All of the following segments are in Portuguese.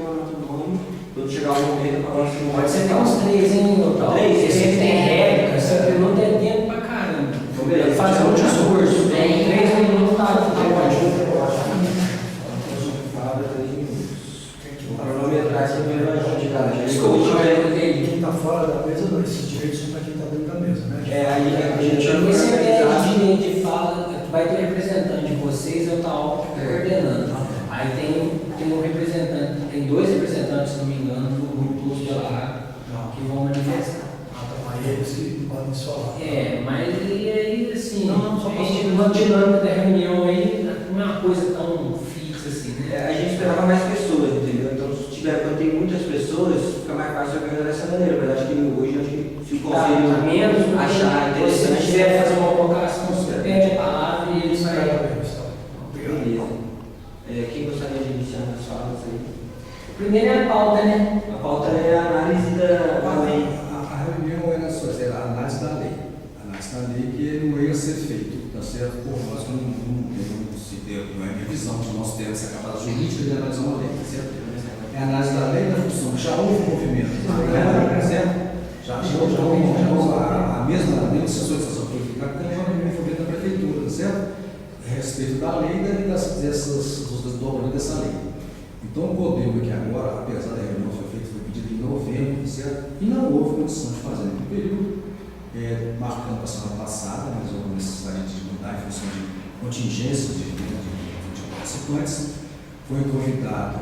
uma nota do nome, quando chegar o momento para nós Pode ser até uns 3, hein, Otávio? 3, sempre tem réplica, essa pergunta é tempo pra caramba. Fazer um discurso, tem 3 minutos, tá ótimo. Desculpa, quem está fora da mesa, não, esses direitos são para quem está dentro da mesa, né? A gente esse direito de fala, vai ter representante de vocês, eu estou coordenando. Aí tem um representante, tem 2 representantes, se não me engano, do grupo de lá que vão manifestar. Aí eles que podem falar. Mas aí assim, só a gente uma dinâmica da reunião aí não é uma coisa tão fixa assim, né? A gente esperava mais pessoas, entendeu? Então, quando tem muitas pessoas, fica mais fácil organizar dessa maneira. Mas acho que hoje, se o conselho menos achar interessante, se quiser fazer uma colocação, você pede a palavra e eles vai. Beleza. Quem gostaria de iniciar nas falas aí? Primeiro é a pauta, né? A pauta é a análise da lei. A reunião era só a análise da lei. A análise da lei que não ia ser feito, tá certo? Por nós que não é minha visão, que nós temos essa capacidade jurídica de analisar uma lei, tá certo? É a análise da lei da função. Já houve movimento, tá certo? Já houve a mesma solicitação que foi ficada, tem uma movimento da prefeitura, tá certo? A respeito da lei e dos desdobramentos dessa lei. Então, o Codemo aqui agora, apesar da reunião foi feita, foi pedido em novembro, certo? E não houve condição de fazer naquele período, marcando para a semana passada, mas houve necessidade de mudar em função de contingências de participantes. Foi convidado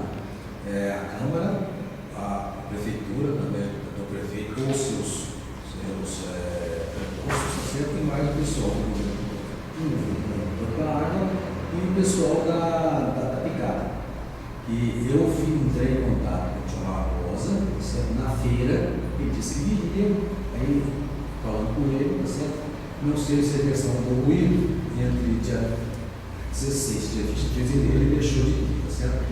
a Câmara, a Prefeitura, também o prefeito com os seus prepostos, certo? E mais o pessoal da água e o pessoal da picada. E eu entrei em contato com o João Barbosa, na feira, ele disse que viria, aí falando com ele, certo? Não sei se é questão do ruído, entre dia 16 e dia 20 de fevereiro, ele deixou de ir, certo?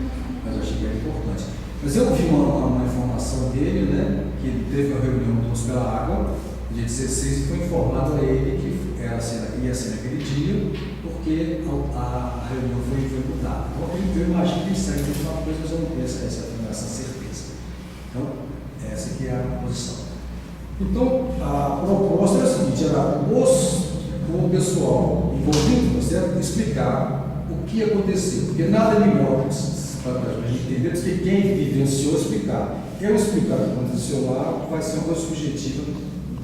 Mas eu achei que era importante. Mas eu vi uma informação dele, né, que ele teve uma reunião do Donos pela Água, dia 16, e foi informado a ele que ia ser naquele dia, porque a reunião foi mutada. Então, eu imagino que ele saiu de uma coisa, mas eu não tenho essa certeza. Então, essa aqui é a posição. Então, a proposta é a seguinte: era o pessoal envolvido, certo? Explicar o que aconteceu, porque nada é melhor para a gente entender do que quem vivenciou explicar. Eu explicar o que aconteceu lá vai ser uma coisa subjetiva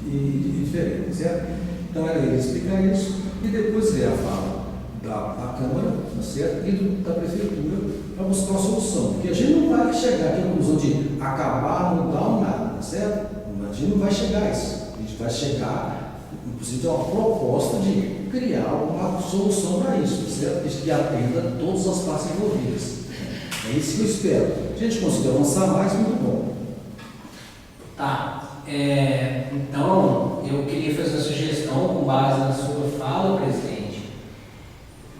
e diferente, certo? Então era ele explicar isso e depois ver a fala da Câmara, certo? E da Prefeitura para buscar uma solução. Porque a gente não vai chegar aqui à conclusão de acabar, mudar ou nada, certo? A gente não vai chegar a isso. A gente vai chegar, inclusive, a uma proposta de criar uma solução para isso, certo? Que atenda todas as partes envolvidas. É isso que eu espero. Se a gente conseguir avançar mais, muito bom. Tá. Então, eu queria fazer uma sugestão com base na sua fala, presidente,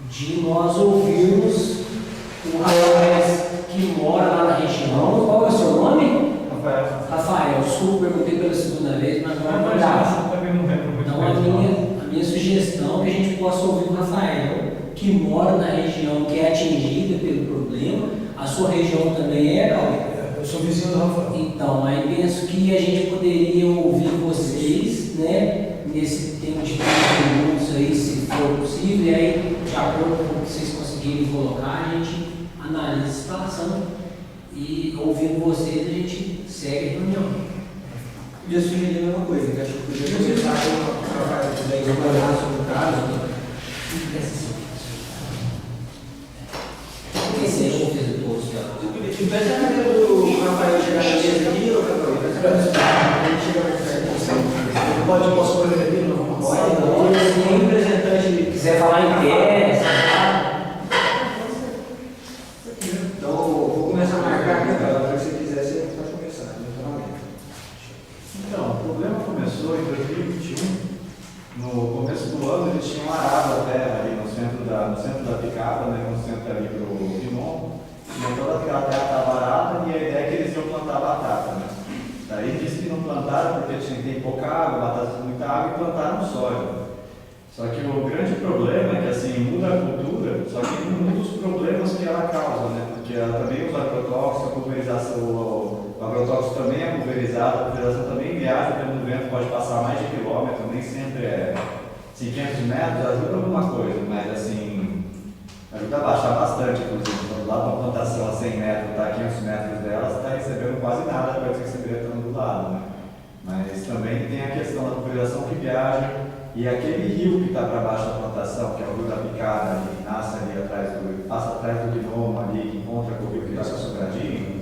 de nós ouvirmos o rapaz que mora lá na região. Qual é o seu nome? Rafael, desculpa, perguntei pela segunda vez, mas não é verdade. Então, a minha sugestão é que a gente possa ouvir o Rafael, que mora na região que é atingida pelo problema. A sua região também é, Cauê? Eu sou vizinho do Rafael. Então, aí penso que a gente poderia ouvir vocês, né, nesse tempo de 30 minutos aí, se for possível, e aí, de acordo com o que vocês conseguirem colocar, a gente analisa a situação e, ouvindo vocês, a gente segue a reunião. Podia sugerir a mesma coisa, que acho que podia começar com o Rafael trabalhar sobre o caso. Peça a maneira do Rafael chegar na mesa aqui, ou Rafael? Posso fazer aqui? Não, Pode. Se um representante quiser falar em pé, então vou começar a marcar aqui, Rafael. Se você quiser, você pode começar. Então, o problema começou em 2021. No começo do ano, eles tinham arado a terra ali no centro da picada, né, no centro ali para o Guimon. Então, toda a terra estava arada e a ideia é que eles iam plantar batata, né? Daí disse que não plantaram porque tem pouca água, batata com muita água, e plantaram soja. Só que o grande problema é que assim, muda a cultura, só que não muda os problemas que ela causa, né? Porque ela também usa agrotóxico, pulverização, o agrotóxico também é pulverizado, a pulverização também viaja, dependendo do vento, pode passar mais de quilômetro, nem sempre é 500 metros, ajuda alguma coisa, mas assim, ajuda a baixar bastante, inclusive. Quando lá uma plantação a 100 metros, está a 500 metros dela, você está recebendo quase nada para você receber estando do lado, né? Mas também tem a questão da pulverização que viaja, e aquele rio que está para baixo da plantação, que é o rio da Picada, que nasce ali atrás passa atrás do gnomo ali, que encontra com o rio que está Sobradinho,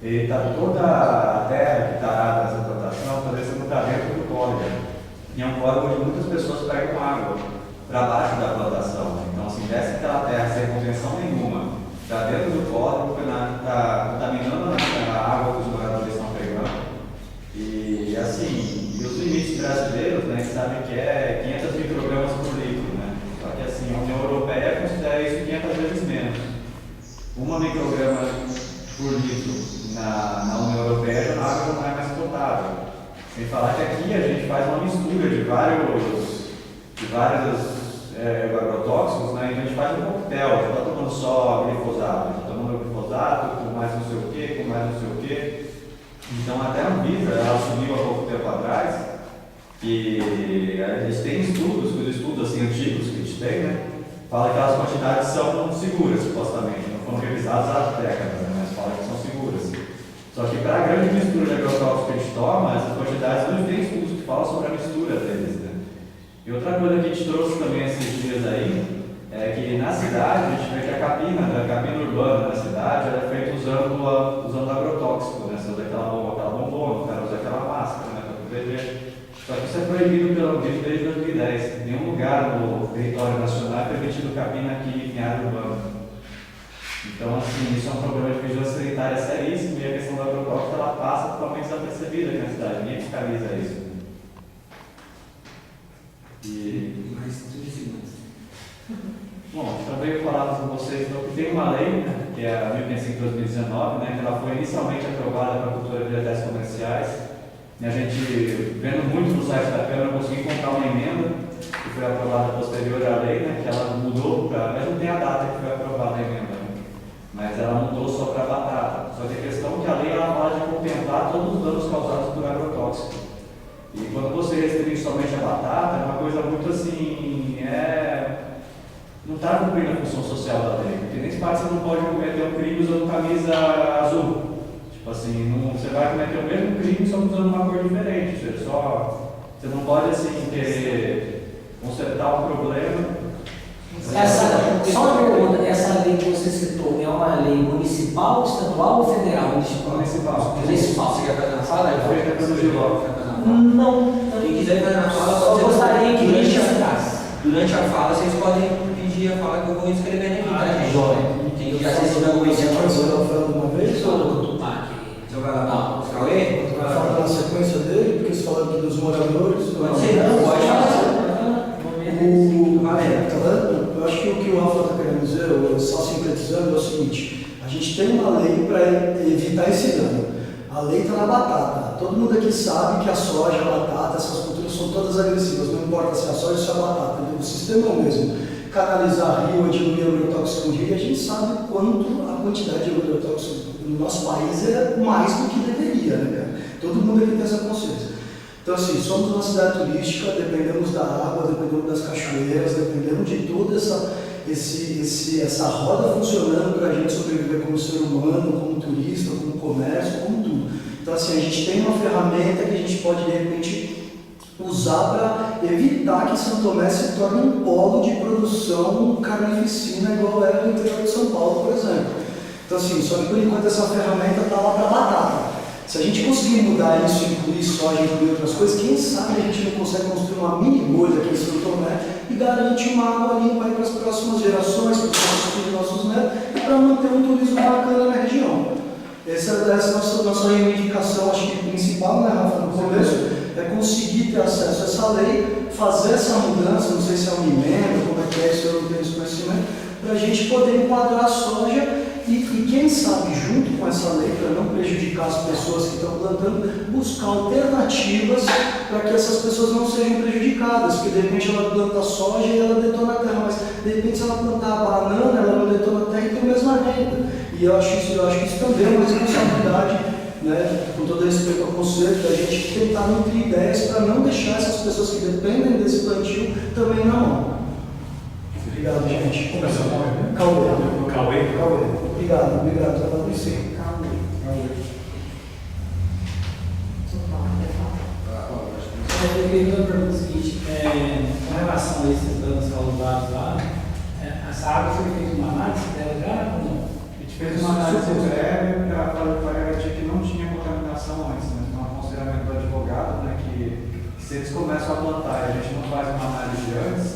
ele está toda a terra que está arada nessa plantação, parecendo que está dentro do córrego. E é um córrego onde muitas pessoas pegam água para baixo da plantação. Então, assim, desce aquela terra sem contenção nenhuma, está dentro do córrego, está contaminando a água que os moradores estão pegando. E assim, e os limites brasileiros, né, a gente sabe que é 500 microgramas por litro, né? Só que assim, a União Europeia considera isso 500 vezes menos. 1 micrograma por litro na União Europeia a água não é mais potável. Sem falar que aqui a gente faz uma mistura de vários agrotóxicos, né? Então a gente faz um coquetel, a gente está tomando só glifosato, a gente está tomando glifosato com mais não sei o que, com mais não sei o que. Então até a Anvisa, ela assumiu há pouco tempo atrás que eles têm estudos, os estudos assim, antigos que a gente tem, né? Fala que aquelas quantidades são seguras, supostamente, não foram revisadas há décadas, né? Mas fala que são seguras. Só que para a grande mistura de agrotóxicos que a gente toma, essas quantidades não tem estudos que falam sobre a mistura deles, né? E outra coisa que a gente trouxe também esses dias aí, é que na cidade a gente vê que a cabina urbana na cidade ela é feita usando agrotóxico, né? Você usa aquela bombona, o cara usa aquela máscara, né? Para proteger. Só que isso é proibido pelo Anvisa desde 2010. Em nenhum lugar no território nacional é permitido cabina aqui em área urbana. Então, assim, isso é um problema de vigilância sanitária seríssimo e a questão do agrotóxico ela passa totalmente desapercebida aqui na cidade. Ninguém fiscaliza isso. E Mais 30 segundos. bom, também eu falava com vocês então, que tem uma lei, né, que é a 1505 de 2019, né, que ela foi inicialmente aprovada para a cultura de vegetais comerciais. E a gente, vendo muito no site da Câmara, consegui encontrar uma emenda que foi aprovada posterior à lei, né, que ela mudou, mas não tem a data que foi aprovada a emenda, né, mas ela mudou só para a batata. Só que a questão é que a lei ela fala de contemplar todos os danos causados por agrotóxico. E quando você restringe somente a batata, é uma coisa muito assim, não está cumprindo a função social da lei, porque nem se parte você não pode cometer um crime usando camisa azul. Tipo assim, você vai cometer o mesmo crime só usando uma cor diferente. Você não pode assim querer consertar um problema. Só uma pergunta, essa lei que você citou é uma lei municipal, estadual ou federal? Municipal. Você quer fazer na fala? Foi feita pelo Giló. Não. Quem quiser fazer na fala, Só pode ser gostaria que durante a fala, vocês podem pedir a fala que eu vou escrever aqui, tá, gente? Joia. Quem quiser assistir na Você coisa, vai falar de uma vez ou você vai lá para o Cauê? vai falar na sequência dele? Porque você falou aqui dos moradores. Pode ser, não, pode falar. Tá vendo? Eu acho que o que o Rafa está querendo dizer, só sintetizando, é o seguinte: a gente tem uma lei para evitar esse dano. A lei está na batata. Todo mundo aqui sabe que a soja, a batata, essas culturas são todas agressivas, não importa se é a soja ou se é a batata. O sistema é o mesmo. Canalizar rio, diluir agrotóxico no rio, e a gente sabe quanto a quantidade de agrotóxico no nosso país é mais do que deveria, né, cara? Todo mundo aqui tem essa consciência. Então, assim, somos uma cidade turística, dependemos da água, dependemos das cachoeiras, dependemos de toda essa roda funcionando para a gente sobreviver como ser humano, como turista, como comércio, como tudo. Então, assim, a gente tem uma ferramenta que a gente pode, de repente, usar para evitar que São Tomé se torne um polo de produção carnificina igual era no interior de São Paulo, por exemplo. Então, assim, só que por enquanto essa ferramenta está lá para batata. Se a gente conseguir mudar isso, incluir soja, incluir outras coisas, quem sabe a gente não consegue construir uma mini bolha aqui em São Tomé e garantir uma água limpa para as próximas gerações, para os nossos filhos, nossos netos, e para manter um turismo bacana na região. Essa é a nossa reivindicação, acho que principal, né, Rafa, no começo, é conseguir ter acesso a essa lei, fazer essa mudança, não sei se é uma emenda, como é que é, se eu não tenho esse conhecimento, para a gente poder enquadrar a soja e quem sabe, junto com essa lei, para não prejudicar as pessoas que estão plantando, buscar alternativas para que essas pessoas não sejam prejudicadas, porque de repente ela planta soja e ela detona a terra, mas de repente se ela plantar a banana, ela não detona a terra e tem a mesma renda. E eu acho que isso também é uma responsabilidade né, com todo respeito ao conselho, da gente tentar nutrir ideias para não deixar essas pessoas que dependem desse plantio também na mão. Obrigado, gente. Como é seu nome? Cauê. Cauê. Obrigado, tá falando isso. Eu queria perguntar o seguinte, com relação a esses danos causados lá, essa água foi feita uma análise dela já ou não? A gente fez uma análise prévia para garantir que não tinha contaminação antes, né? Então, aconselhamento do advogado, né, que se eles começam a plantar e a gente não faz uma análise antes,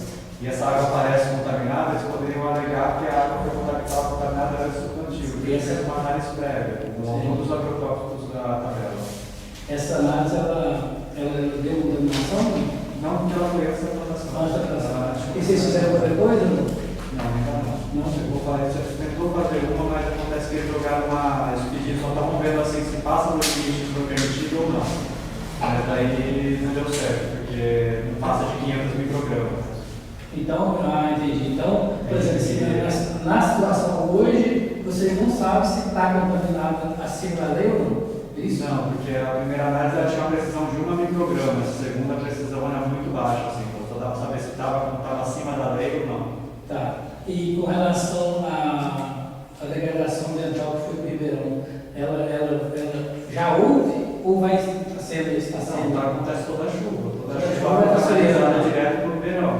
e essa água aparece contaminada, eles poderiam alegar que a água foi contaminada antes do plantio. E essa é uma análise prévia, com algum dos agrotóxicos da tabela. Essa análise, ela deu contaminação? Não porque ela foi antes da plantação. E vocês fizeram outra coisa? Não, ainda não. Não. Eu vou falar isso, você tentou fazer uma, mas acontece que eles jogaram eles pediram, só estavam vendo assim se passa do limite do permitido ou não. Mas daí não deu certo, porque não passa de 500 microgramas. Então, entendi. Então, por exemplo, na situação hoje, você não sabe se está contaminado acima da lei ou não? Isso? Não, porque a primeira análise ela tinha uma precisão de 1 micrograma, a segunda precisão era muito baixa, assim, então só dava para saber se estava acima da lei ou não. Tá. E com relação à degradação ambiental que foi no Ribeirão, ela já houve ou vai sendo estação? Não, acontece toda a chuva. Toda a Toda chuva chuva é é canalizada direto para o Ribeirão.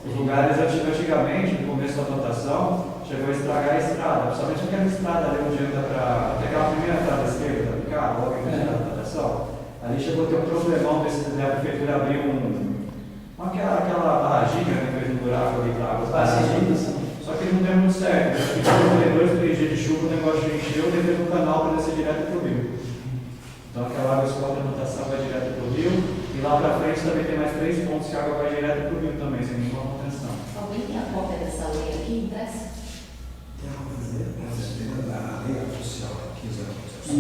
Os lugares antigamente, no começo da plantação, chegou a estragar a estrada, principalmente aquela estrada ali onde anda para até aquela primeira entrada esquerda da picada, logo em frente da plantação. Ali chegou a ter um problemão desse da prefeitura abrir aquela barraginha, né, que fez um buraco ali para água. Só que não deu muito certo. Ficou 2, 3 dias de chuva, o negócio encheu, teve um canal para descer direto para o rio. Então aquela água escola da plantação vai direto para o rio, e lá para frente também tem mais 3 pontos que a água vai direto para o rio também, sem nenhuma contenção. Alguém tem a cópia dessa lei aqui, impressa? A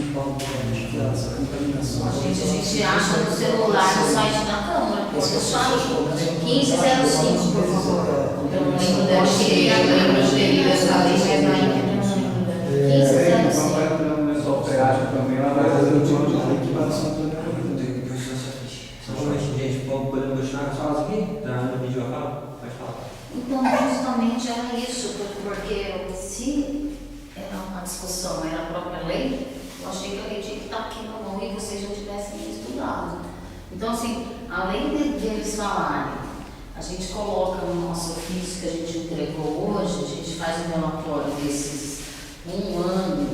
gente acha no celular, no site da Câmara, pode deixar aí. 1505, por favor. Eu não lembro dela, eu lembro de dessa lei, mas ainda não lembro. 1505. Vai entrando no pessoal freático também, lá vai fazer o tipo de lei que vai ser. Gente, podemos continuar as falas aqui? No vídeo local? Pode falar. Então, justamente era isso, porque se era uma discussão, era a própria lei, eu achei que a lei tinha que estar aqui na mão e vocês já tivessem estudado. Então, assim, além deles falarem, a gente coloca no nosso ofício que a gente entregou hoje, a gente faz um relatório desses 1 ano,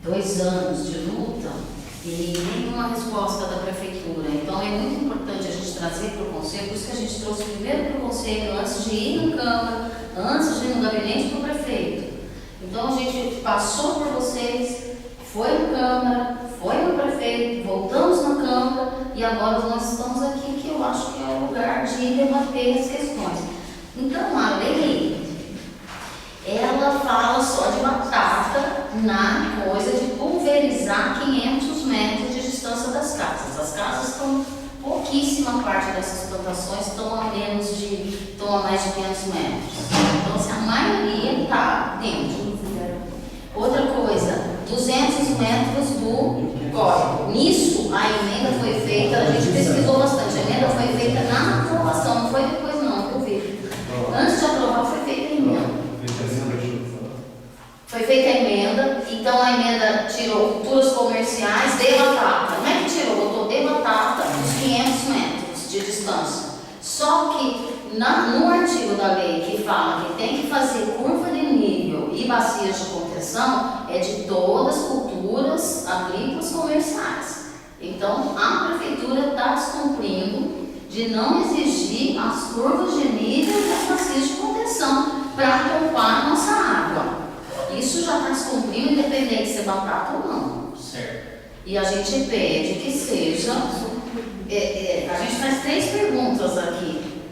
2 anos de luta, e nenhuma resposta da prefeitura. Então é muito importante a gente trazer para o conselho, por isso que a gente trouxe primeiro para o conselho, antes de ir na Câmara, antes de ir no gabinete do prefeito. Então a gente passou por vocês, foi na Câmara, foi no prefeito, voltamos na Câmara e agora nós estamos aqui, que eu acho que é o lugar de debater as questões. Então a lei, ela fala só de batata na coisa de pulverizar 500 metros de distância das casas. As casas estão, pouquíssima parte dessas plantações estão a mais de 500 metros. Então, assim, a maioria está dentro. Outra coisa, 200 metros do córrego. Nisso, a emenda foi feita, a gente pesquisou bastante, a emenda foi feita na aprovação, não foi depois não, que eu vi. Antes de aprovar, foi feita a emenda. Foi feita a emenda, então a emenda tirou culturas comerciais de batata. Não é que tirou, botou de batata os 500 metros de distância. Só que no artigo da lei que fala que tem que fazer curva de nível e bacias de contenção, é de todas as culturas agrícolas comerciais. Então a prefeitura está descumprindo de não exigir as curvas de nível e as bacias de contenção para poupar a nossa água. Isso já está descumprindo, independente de ser batata ou não. Certo. E a gente pede que seja. A gente faz 3 perguntas aqui,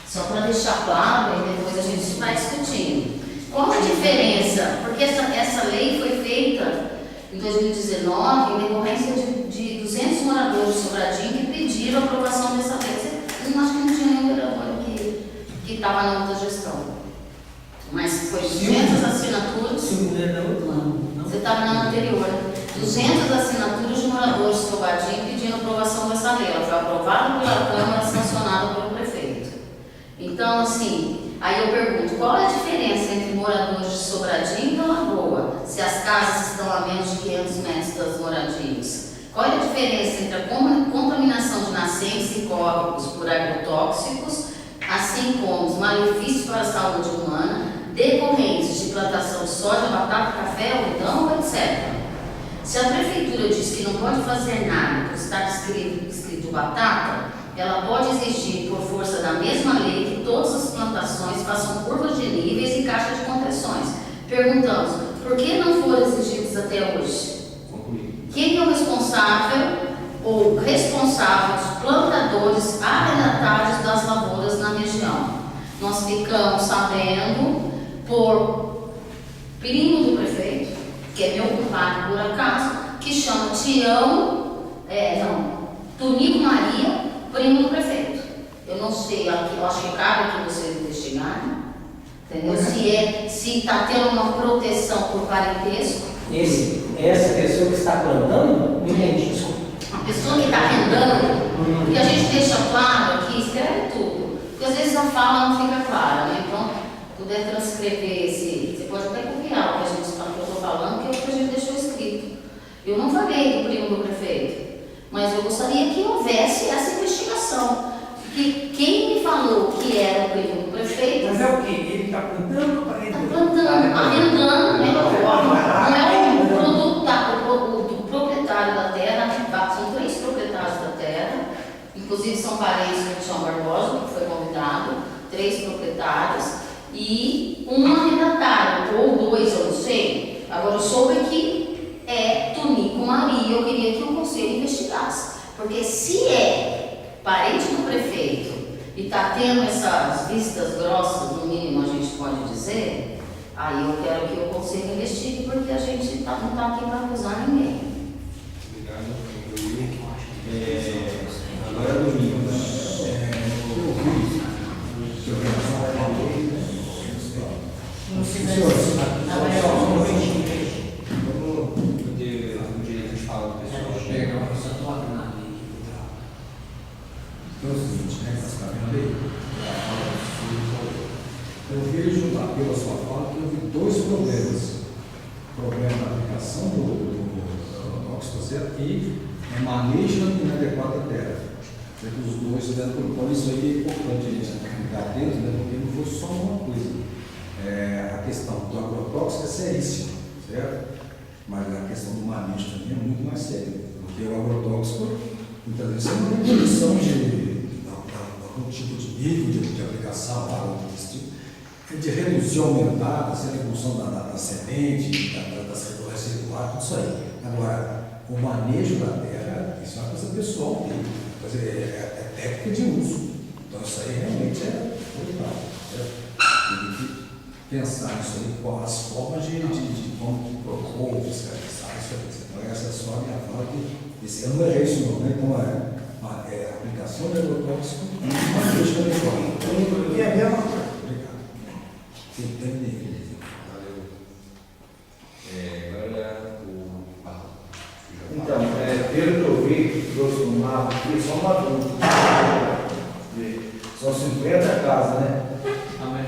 só para deixar claro, e depois a gente vai discutindo. Qual a diferença? Porque essa lei foi feita em 2019 em decorrência de 200 moradores de Sobradinho que pediram a aprovação dessa lei. Eu acho que não tinha nenhum vereador que estava na outra gestão. Mas foi 200 assinaturas. Sim, não. Você estava na anterior. 200 assinaturas de moradores de Sobradinho pedindo aprovação dessa lei. Ela foi aprovada pela Câmara e sancionada pelo prefeito. Então, assim, aí eu pergunto, qual é a diferença entre moradores de Sobradinho e da Lagoa, se as casas estão a menos de 500 metros das moradias? Qual é a diferença entre a contaminação de nascentes e córregos por agrotóxicos, assim como os malefícios para a saúde humana, decorrentes de plantação de soja, batata, café, algodão, etc. Se a prefeitura diz que não pode fazer nada por estar escrito batata, ela pode exigir, por força da mesma lei, que todas as plantações façam curvas de níveis e caixa de contenções. Perguntamos, por que não foram exigidos até hoje? Quem é o responsável ou responsável dos plantadores arrendatários das lavouras na região? Nós ficamos sabendo por primo do prefeito, que é meu compadre por acaso, que chama Tonico Maria, primo do prefeito. Eu não sei, eu acho que cabe aqui vocês investigarem, entendeu? Se está tendo uma proteção por parentesco. Essa pessoa que está plantando, não entendi, desculpa. A pessoa que está arrendando, porque a gente deixa claro aqui, escreve tudo, porque às vezes a fala não fica clara, né? Então, puder transcrever você pode até copiar o que eu estou falando, que é o que a gente deixou escrito. Eu não falei do primo do prefeito, mas eu gostaria que houvesse essa investigação. Que quem me falou que era o primo do prefeito... Mas é o quê? Ele está plantando para Está plantando, arrendando, né? Não é o produto do proprietário da terra, são 3 proprietários da terra, inclusive são parentes do Tião Barbosa, que foi convidado, 3 proprietários, e um arrendatário, ou 2, eu não sei. Agora eu soube que é Tonico Maria, eu queria que o conselho investigasse, porque se é parente do prefeito e está tendo essas vistas grossas, no mínimo a gente pode dizer, aí eu quero que o conselho investigue, porque a gente não está aqui para acusar ninguém. Obrigado. Agora é domingo, né? Vamos ter o direito de fala do pessoal. Então é o seguinte, né? Você está vendo aí? Eu vejo, pela sua fala, que houve 2 problemas. O problema da aplicação do agrotóxico, certo? E o manejo inadequado da terra. Os 2 dentro do plano, isso aí é importante a gente ficar atento, né? Porque não foi só uma coisa. A questão do agrotóxico é seríssima, certo? Mas a questão do manejo também é muito mais séria. Porque o agrotóxico, muitas vezes, é uma redução de algum tipo de nível de aplicação, algo desse tipo, de reduzir, aumentar, a evolução da semente, da célula circular, tudo isso aí. Agora, o manejo da terra, isso é uma coisa pessoal dele, é técnica de uso. Então, isso aí realmente é fundamental. Tem que pensar nisso aí, quais as formas de como propor, fiscalizar isso aí. Então, essa é só a minha fala, que esse ano não é isso, não, né? Então, a aplicação de agrotóxico e manejo da terra. E é a mesma coisa. Obrigado. Entendi. Valeu. Agora o Paulo. Então, pelo que eu vi, grosso modo, aqui, só uma dúvida. São 50 casas, né?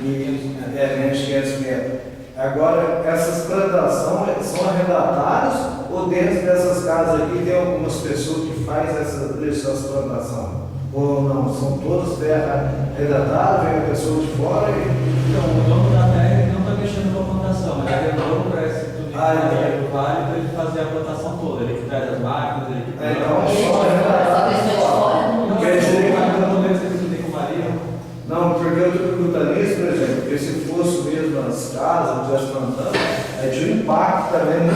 Menos de 500 metros. Agora, essas plantações são arrendatários ou dentro dessas casas aqui tem algumas pessoas que fazem essas plantações? Ou não? São todas terras arrendatadas, vem a pessoa de fora e... Então, o dono da terra ele não está mexendo com a plantação, mas ele arrendou para esse tudo do vale para ele fazer a plantação toda. Ele que traz as máquinas, ele que traz. Então, só arrendatado. Quer dizer que não, porque eu estou perguntando isso, por exemplo, porque se fosse mesmo as casas, estivesse plantando, tinha um impacto também muito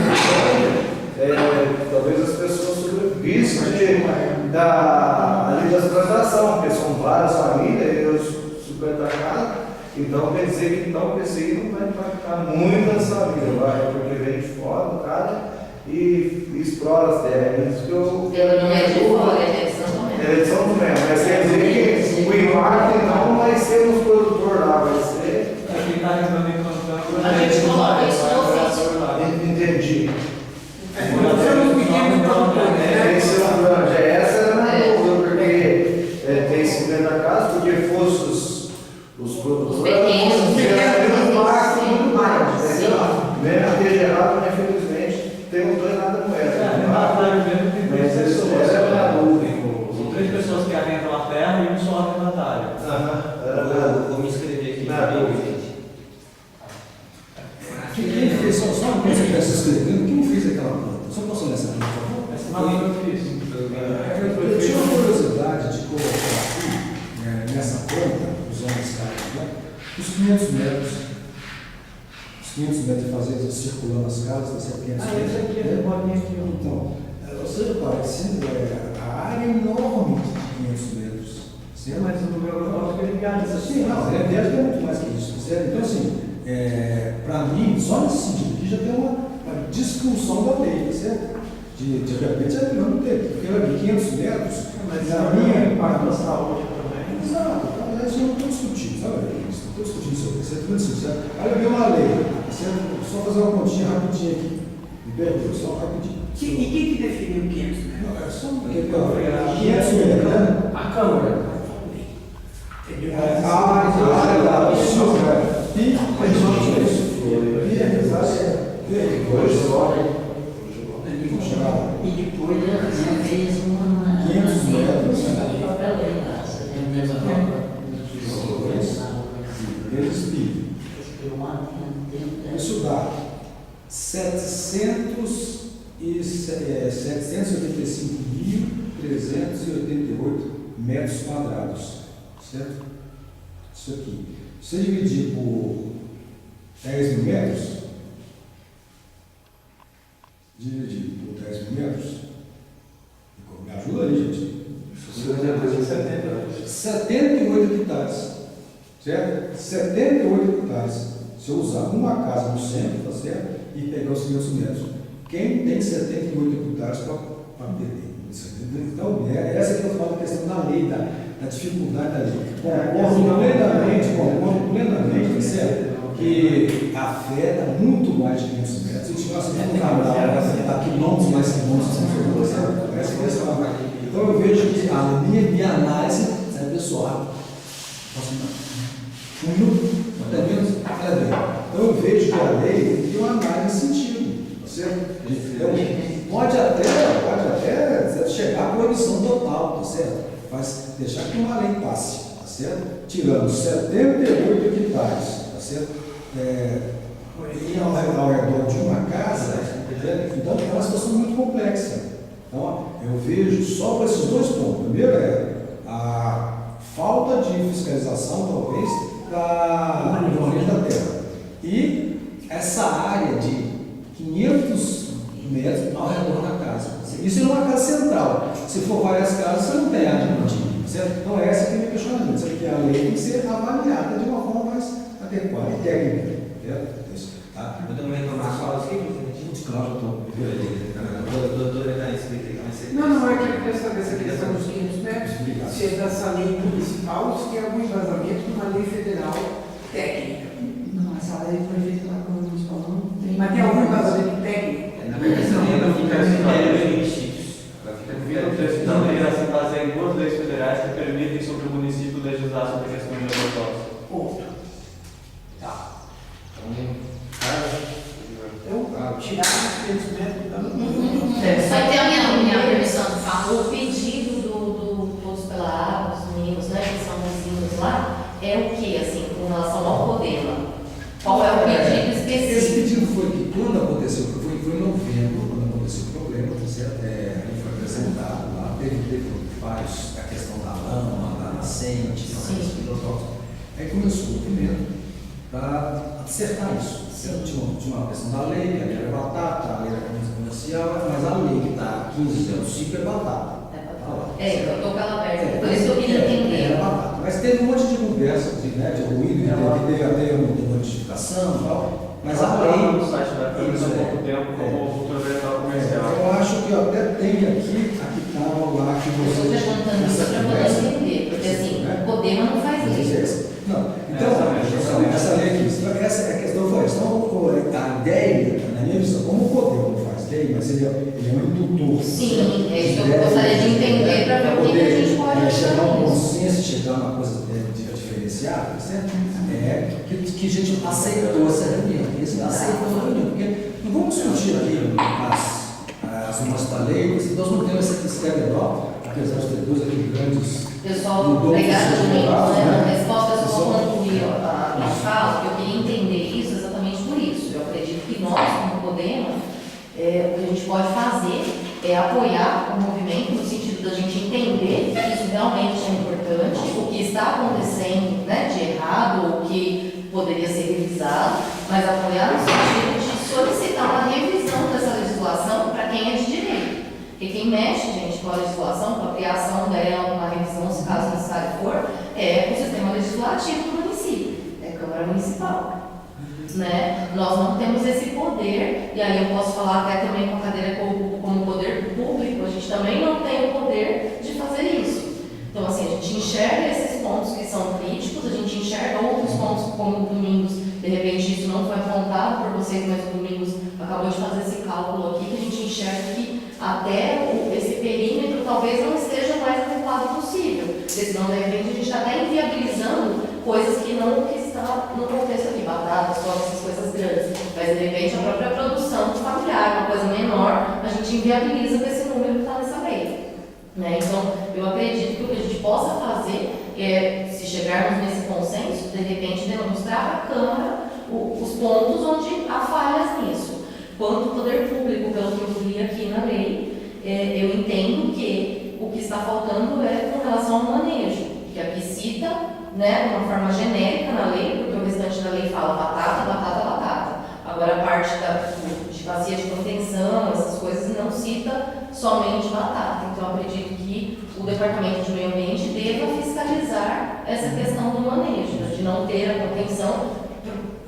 grande. Talvez as pessoas sobrevivessem ali das plantações, porque são várias famílias, e os 50 casas, então quer dizer que então, esse aí não vai impactar muito as famílias, porque vem de fora do cara e explora as terras. Isso que eu. Pelo não é de fora, é de São Tomé. É de São Tomé, mas quer dizer que o impacto não vai ser nos produtores lá, vai ser. Quem está arrendando e plantando. A gente coloca isso no ofício. Entendi. Nós temos Tem os dois lados da moeda. É, arrendatário mesmo tem três Mas pessoas. essa é a dúvida. São três pessoas que arrendam a terra e um só arrendatário. Vou me inscrever aqui. Quem fez, só uma coisa que eu estou escrevendo, quem fez aquela planta? Só posso ler essa aqui, por favor? Essa não é muito difícil. Eu tinha uma curiosidade de colocar aqui, nessa planta, usando esse cara aqui, os 500 metros. Os 500 metros de fazer circulando as casas, vai ser 500 metros. Esse aqui é bolinha aqui, ó. Então, você repara, a área é enorme de 500 metros. Certo? Mas o meu negócio é ligado isso Sim, não, é muito mais que isso. Certo? Então, assim, para mim, só nesse sentido aqui já tem uma disfunção da lei, tá certo? De repente, não tem, porque vai vir 500 metros, Mas na isso minha impacta a saúde também. Exato, aliás, eu não estou discutindo, sabe? Não estou discutindo sobre isso, é tudo assim, certo? Aí eu vi uma lei, certo? Só fazer uma continha rapidinho aqui, me perdoe, só rapidinho. E quem que definiu 500 metros? Não, é só um 500 metros, né? A Câmara. Entendeu? E depois ela fez uma 500 metros. Isso dá 785.388 metros quadrados, certo? Isso aqui. Se você dividir por 10 mil metros, dividir por 10 mil metros, me ajuda aí, gente. 78 hectares, certo? 78 hectares. Se eu usar uma casa no centro, tá certo? E pegar os 500 metros. Quem tem 78 hectares para perder? Então, essa que eu falo, a questão da lei, da dificuldade da lei. Concordo plenamente, certo? Que afeta muito mais de 500 metros. Se tivesse um canal, a quilômetros mais quilômetros, essa é a questão. Então, eu vejo que a minha análise é pessoal. Um minuto? Até menos? Então, eu vejo que a lei tem uma análise nesse sentido. Tá certo? Então, pode até chegar à proibição total, tá certo? Mas deixar que uma lei passe, tá certo? Tirando 78 hectares, tá certo? E ao redor de uma casa, então é uma situação muito complexa. Então, eu vejo só para esses dois pontos. Primeiro a falta de fiscalização, talvez, da manejo da terra. E essa área de 500 metros ao redor da casa. Isso é uma casa central. Se for várias casas, você não tem área de motivo, certo? Então, essa é a minha questionamento. Porque a lei tem que ser avaliada de uma forma mais adequada e técnica. Certo? Isso, tá? Eu também reclamar só aqui, claro, Não, é que essa questão dos 500 metros, se é dessa lei municipal, se tem algum embasamento numa lei federal técnica. Não, essa lei foi feita pela Câmara Municipal, não tem. Mas tem algum embasamento técnico? Na verdade, essa lei não fica critério sítios. O texto da lei se baseia em duas leis federais que permitem sobre o município legislar sobre a questão de agrotóxicos. Ponto. Tá. Então, tirar os 500 metros da Só ter a minha permissão de falar, o pedido do Todos pela Água, os meninos, né, que são vizinhos lá, é o que, assim, com relação ao Podema? Qual é o pedido específico? Esse pedido foi que quando aconteceu, foi em novembro, quando aconteceu o problema, tá certo? Ele foi apresentado lá, teve vários, a questão da lama, da nascente, aí começou o movimento para acertar isso. Tinha uma questão da lei, que a lei era batata, a lei era comercial, mas a lei que está 1505 é batata. Eu estou pela perto, por isso eu queria entender. Mas teve um monte de conversa, de ruído, teve até uma notificação e tal, mas a lei. No site da Câmara há pouco tempo, como futura vereador comercial. Eu acho que eu até tenho aqui, estava lá que Eu estou você. perguntando isso para poder entender, porque assim, o Podema não faz lei. Não, então, essa lei aqui, essa é a questão foi essa. Então, a ideia, na minha visão, como o Podema não faz lei, mas ele é um indutor. Sim, é isso que eu gostaria de entender para ver o que a gente pode chegar a um fazer. consenso, chegar a uma coisa diferenciada, certo? Que a gente aceitou essa reunião, aceitou essa reunião, porque não vamos discutir aqui as Mas não está lei, nós não temos essa CBO, apesar de ter duas aqui grandes. Pessoal, mudou obrigada os também, dados, né? né? A resposta eu só São- concluí a fala, que eu queria entender isso exatamente por isso. Eu acredito que nós, como Podemos, o que a gente pode fazer é apoiar o movimento no sentido da gente entender que isso realmente é importante, o que está acontecendo, né, de errado, ou que poderia ser revisado, mas apoiar no sentido de solicitar uma revisão dessa legislação para quem é de direito. Porque quem mexe, gente, com a legislação, com a criação dela, uma revisão, se caso necessário for, é o sistema legislativo do município, é a Câmara Municipal. Né? Nós não temos esse poder, e aí eu posso falar até também com a cadeira como poder público, a gente também não tem o poder de fazer isso. Então, assim, a gente enxerga esses pontos que são críticos, a gente enxerga outros pontos como o Domingos, de repente isso não foi apontado por vocês, mas o Domingos acabou de fazer esse cálculo aqui, que a gente enxerga que até esse perímetro talvez não esteja mais adequado possível, porque senão, de repente, a gente está até inviabilizando coisas que não que está no contexto aqui, batatas, soja, essas coisas grandes, mas de repente a própria produção familiar, uma coisa menor, a gente inviabiliza com esse número que está nessa lei. Né? Então, eu acredito que o que a gente possa fazer é, se chegarmos nesse consenso, de repente demonstrar para a Câmara os pontos onde há falhas nisso. Quanto ao poder público, pelo que eu li aqui na lei, eu entendo que o que está faltando é com relação ao manejo, que aqui cita, né, de uma forma genérica na lei, porque o restante da lei fala batata, batata, batata. Agora a parte de bacia de contenção, essas coisas, não cita somente batata. Então eu acredito que o Departamento de Meio Ambiente deva fiscalizar essa questão do manejo, de não ter a contenção.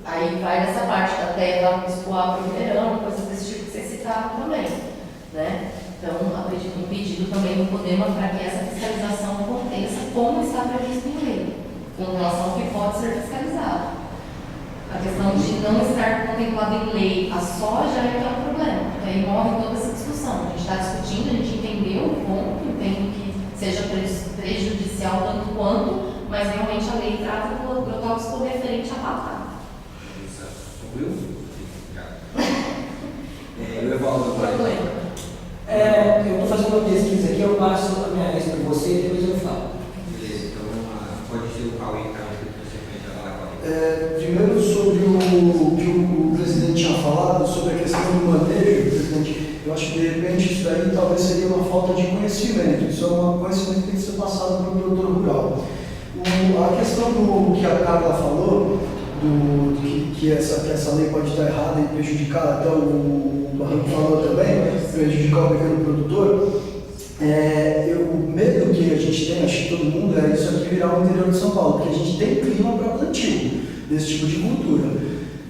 Aí vai nessa parte da terra escoar para o verão, coisas desse tipo que vocês citaram também. Né? Então, acredito um pedido também do Podemos para que essa fiscalização aconteça como está previsto em lei, com relação ao que pode ser fiscalizado. A questão de não estar contemplado em lei a soja é que é um problema, porque aí morre toda essa discussão. A gente está discutindo, a gente entendeu o ponto, entendo que seja prejudicial tanto quanto, mas realmente a lei trata do agrotóxico referente à batata. Eu evaldo agora. Eu estou fazendo uma pesquisa aqui, eu passo a minha vez para você e depois eu falo. Beleza, então pode ser o Cauê que você vai falar agora. Primeiro, sobre o que o presidente tinha falado, sobre a questão do manejo, presidente, eu acho que de repente isso daí talvez seria uma falta de conhecimento, isso é um conhecimento que tem que ser passado para o produtor rural. A questão do que a Carla falou, que essa lei pode estar errada e prejudicar, até o Barranco falou também, prejudicar o pequeno produtor, o medo que a gente tem, acho que todo mundo, é isso aqui virar o interior de São Paulo, porque a gente tem clima para plantio desse tipo de cultura.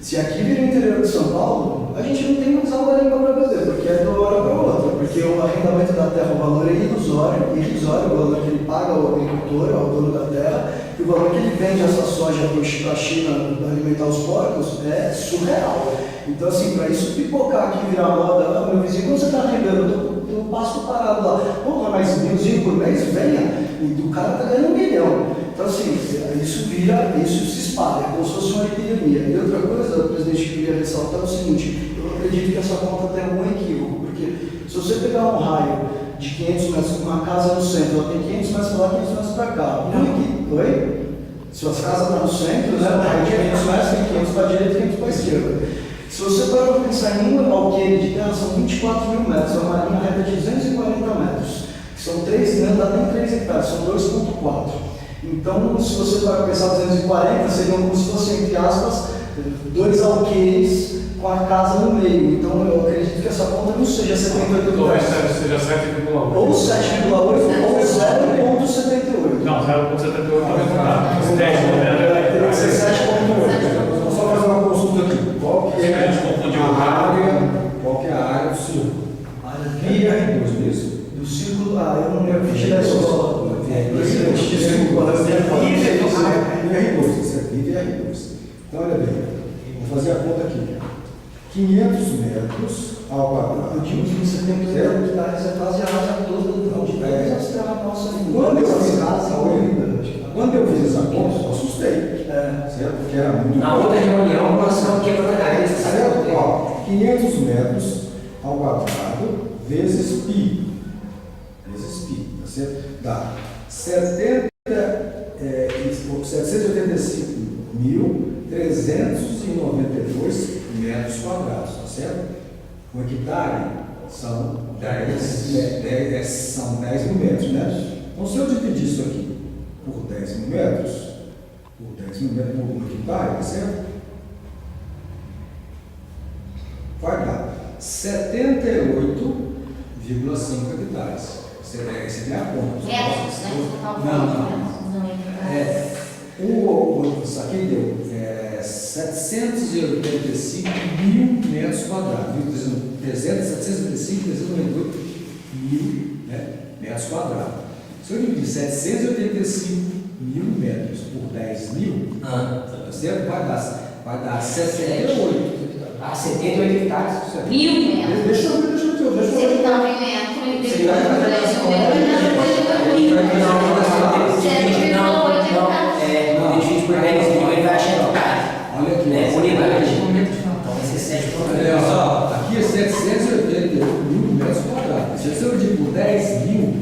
Se aqui vira o interior de São Paulo, a gente não tem mais água limpa para beber, porque é de uma hora para outra, porque o arrendamento da terra, o valor é irrisório, o valor que ele paga ao agricultor, ao dono da terra, e o valor que ele vende essa soja para a China para alimentar os porcos é surreal. Então, assim, para isso pipocar aqui, virar moda, meu vizinho, quando você está arrendando, eu passo parado lá, porra, mas R$1.000 por mês, venha, e o cara está ganhando R$1 milhão. Então, assim, isso se espalha, como se fosse uma epidemia. E outra coisa, presidente, que eu queria ressaltar é o seguinte, eu acredito que essa conta tem algum equívoco, porque se você pegar um raio de 500 metros, uma casa no centro, ela tem 500 metros para lá, 500 metros para cá. Oi? Se as casas estão no centro, né, o raio de 500 metros tem 500 para a direita e 500 para a esquerda. Se você parar para pensar em um alqueire de terra, são 24 mil metros, é uma linha reta de 240 metros, que são 3, não dá nem 3 hectares, são 2,4. Então, se você para pensar 240, seriam como se fossem, entre aspas, 2 alqueires com a casa no meio. Então, eu acredito que essa conta não seja 78 talvez seja 7,8. ou 7,8 ou 0,78. Não, 0,78 não é 10, né? Teria que ser 7,8. Vamos só fazer uma consulta aqui. Qual que é A gente confundiu a área. Qual que é a área do círculo? Via R2 mesmo? Do círculo, eu não lembro que tirar isso. Desculpa, R2, isso aqui via R2. Então, olha bem, vou fazer a conta aqui. 500 metros ao quadrado. Eu digo que você tem que ter hectares, é quase a área toda de terras, as terras nossas. Quando eu fiz essa conta, eu assustei. Certo? Porque era muito. Na outra reunião, nós estamos quebrando a cabeça. Certo? Ó, 500 metros ao quadrado vezes π. Vezes π, tá certo? Dá 785.392 metros quadrados, tá certo? O hectare são 10 mil metros, né? Então, se eu dividir isso aqui por 10 mil metros, por hectare, tá certo? Vai dar 78,5 hectares. Você tem a conta. Metros, né? Não. Isso aqui deu 785 mil metros quadrados. 795 mil, né, metros quadrados. Se eu dividir 785 mil metros por 10 mil, tá certo? Vai dar 78. 78 hectares. 1000 metros. Deixa eu ver. Você dá 1000 metros e Você vai fazer essa conta, a gente vai fazer uma conta assim, Não, divide por 10 mil, ele vai achar hectare. Olha aqui, Né? Unidade. Então vai ser 7 por olha só, aqui é 788 mil metros quadrados. Se eu dividir por 10 mil,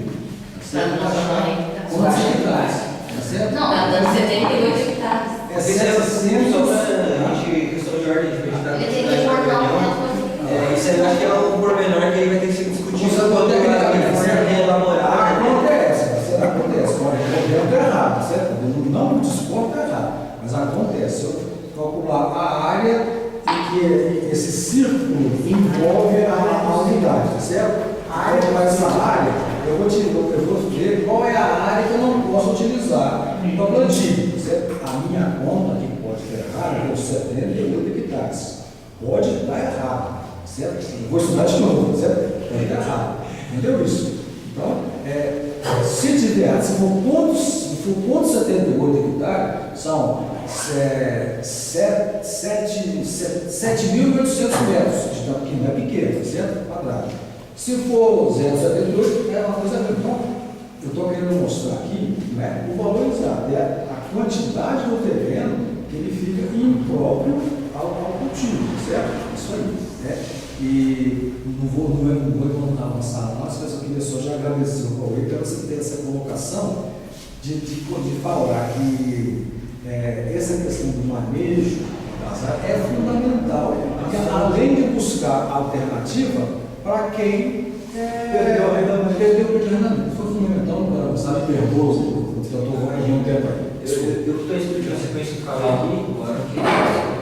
você vai achar quantos hectares? Tá certo? Não, ela dá 78 hectares. É só 700. pra gente, questão de ordem de felicidade. Ele tem que cortar o metro. Isso aí eu acho que é um pormenor que aí vai ter que ser discutido. Você pode ter que elaborar. Acontece. Pode eu estou errado, certo? Eu não discordo que errado, mas acontece. Eu calcular a área em que esse círculo envolve a unidade, tá certo? Mas essa área, eu vou ver qual é a área que eu não posso utilizar para plantio, certo? A minha conta, que pode estar errada, é 78 hectares. Pode estar errado, certo? Eu vou estudar de novo, certo? Pode estar errado. Entendeu isso? Então, se for ponto 78 hectares, são 7.800 metros, que não é pequeno, certo? Quadrado. Se for 0,78, é uma coisa grande. Então, eu estou querendo mostrar aqui, né, o valor exato, a quantidade do terreno que ele fica impróprio ao cultivo, certo? Isso aí, né? E não vou avançar mais, mas eu queria só já agradecer ao Cauê para você ter essa colocação de falar que essa questão do manejo das áreas é fundamental, porque além de buscar alternativa para quem perdeu o rendimento, foi fundamental para você nervoso, eu estou corrigindo um tempo aí. Eu estou explicando a sequência que eu falei aqui,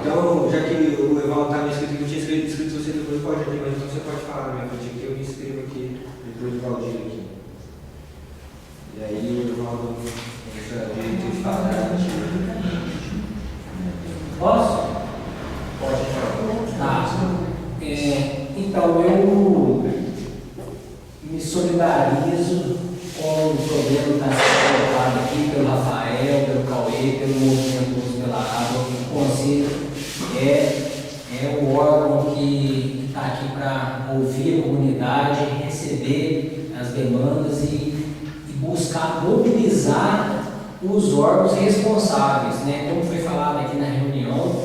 então, já que o Evaldo estava escrito que eu tinha escrito você depois pode aqui, mas então você pode falar na minha frente aqui, eu me escrevo aqui depois do Valdir aqui. E aí o Evaldo deixa direito de falar. Posso? Pode falar. Tá. Então, eu me solidarizo com o problema que está sendo colocado aqui pelo Rafael, pelo Cauê, pelo movimento Uso pela Água. O Conselho é o órgão que está aqui para ouvir a comunidade, receber as demandas e buscar mobilizar os órgãos responsáveis, né? Como foi falado aqui na reunião,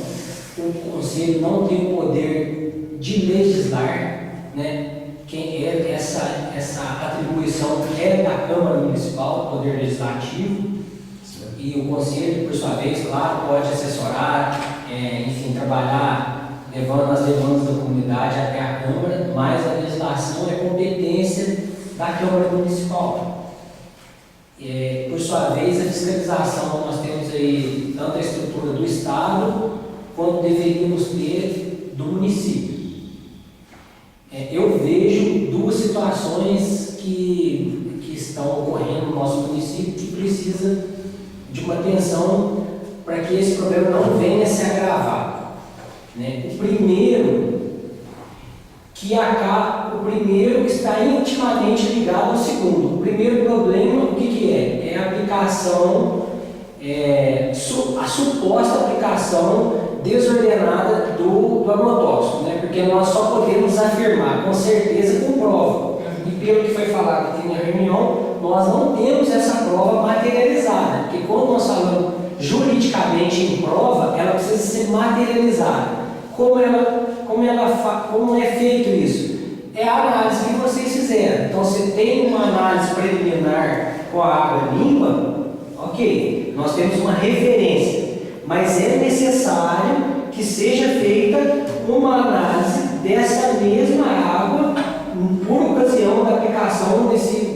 o Conselho não tem o poder de legislar, né? Quem é essa atribuição é da Câmara Municipal, Poder Legislativo, e o Conselho, por sua vez, claro, pode assessorar, enfim, trabalhar levando as demandas da comunidade até a Câmara, mas a legislação é competência da Câmara Municipal. Por sua vez, a fiscalização, nós temos aí tanto a estrutura do Estado, quanto deveríamos ter do município. Eu vejo duas situações que estão ocorrendo no nosso município que precisa de uma atenção para que esse problema não venha a se agravar, né? O primeiro está intimamente ligado ao segundo. O primeiro problema, o que é? É a aplicação, a suposta aplicação desordenada do agrotóxico, né? Porque nós só podemos afirmar com certeza com prova. E pelo que foi falado aqui na reunião, nós não temos essa prova materializada, porque quando nós falamos juridicamente em prova, ela precisa ser materializada. Como é feito isso? é a análise que vocês fizeram. Então, se tem uma análise preliminar com a água limpa, ok, nós temos uma referência, mas é necessário que seja feita uma análise dessa mesma água por ocasião da aplicação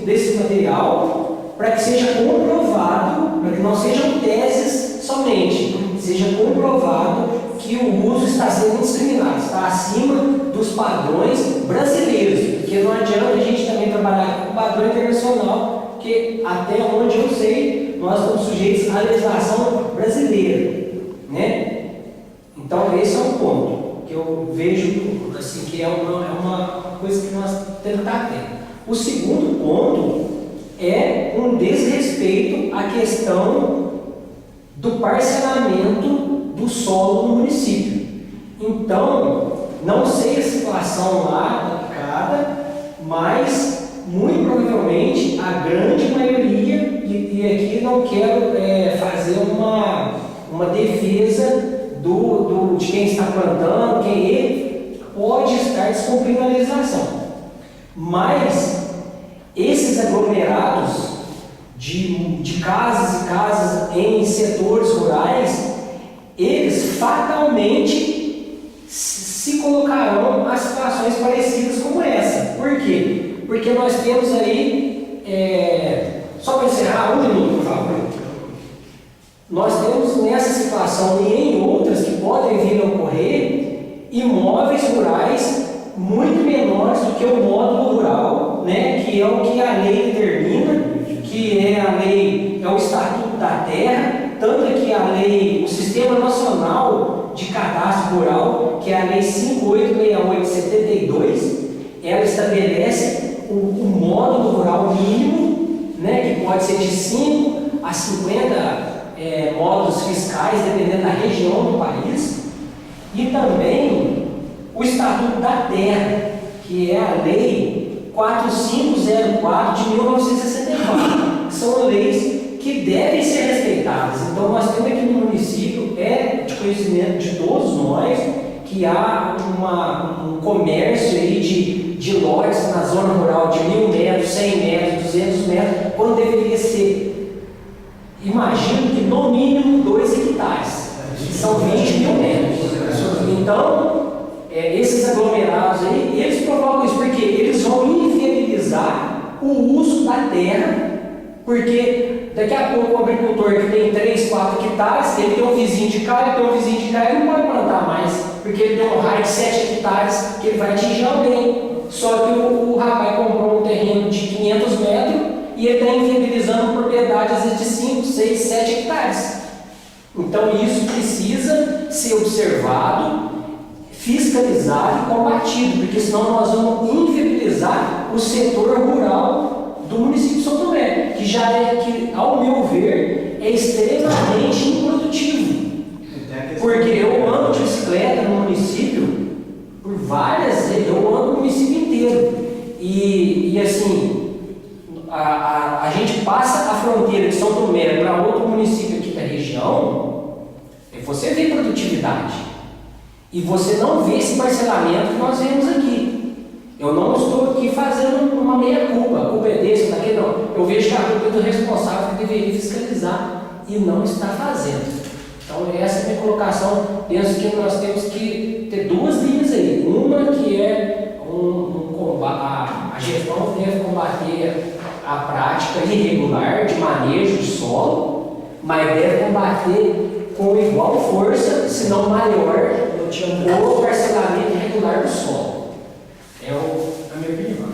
desse material, para que seja comprovado, para que não sejam teses somente, seja comprovado que o uso está sendo discriminado, está acima dos padrões brasileiros, porque não adianta a gente também trabalhar com o padrão internacional, porque até onde eu sei, nós estamos sujeitos à legislação brasileira, né? Então esse é um ponto que eu vejo assim, que é uma coisa que nós temos que estar atentos. O segundo ponto é um desrespeito à questão do parcelamento do solo no município. Então, não sei a situação lá aplicada, mas muito provavelmente a grande maioria, e aqui não quero fazer uma defesa de quem está plantando, quem ele pode estar descumprindo a legislação. Mas esses aglomerados de casas e casas em setores rurais, eles fatalmente se colocarão a situações parecidas como essa. Por quê? Porque nós temos aí, só para encerrar, 1 minuto, por favor. Nós temos nessa situação e em outras que podem vir a ocorrer imóveis rurais muito menores do que o módulo rural, né, que é o que a lei determina, que é a lei, é o Estatuto da Terra, tanto é que a lei, o Sistema Nacional de Cadastro Rural, que é a Lei 5868/72, ela estabelece o módulo rural mínimo, né, que pode ser de 5 a 50 módulos fiscais, dependendo da região do país, e também o Estatuto da Terra, que é a Lei 4504 de 1964, que são leis que devem ser respeitadas. Então, nós temos aqui no município, de conhecimento de todos nós, que há um comércio aí de lotes na zona rural de 1.000 metros, 100 metros, 200 metros, quando deveria ser, imagino que no mínimo 2 hectares, que são 20 mil metros. Então, esses aglomerados aí, eles provocam isso, porque eles vão inviabilizar o uso da terra, porque daqui a pouco o agricultor que tem 3, 4 hectares, ele tem um vizinho de cá, ele tem um vizinho de cá, ele não pode plantar mais, porque ele tem um raio de 7 hectares que ele vai atingir alguém. Só que o rapaz comprou um terreno de 500 metros e ele está inviabilizando propriedade às vezes de 5, 6, 7 hectares. Então isso precisa ser observado, fiscalizado e combatido, porque senão nós vamos inviabilizar o setor rural do município de São Tomé, que já que, ao meu ver, é extremamente improdutivo. Porque eu ando de bicicleta no município por várias vezes, eu ando no município inteiro. E assim, a gente passa a fronteira de São Tomé para outro município aqui da região, e você vê produtividade. E você não vê esse parcelamento que nós vemos aqui. Eu não estou aqui fazendo uma meia-culpa, a culpa é desse, daquele não. Eu vejo que a culpa é do responsável que deveria fiscalizar e não está fazendo. Então essa é a minha colocação. Penso que nós temos que ter 2 linhas aí. Uma que é a gestão deve combater a prática irregular de manejo de solo, mas deve combater com igual força, se não maior, o parcelamento irregular do solo. É a minha opinião.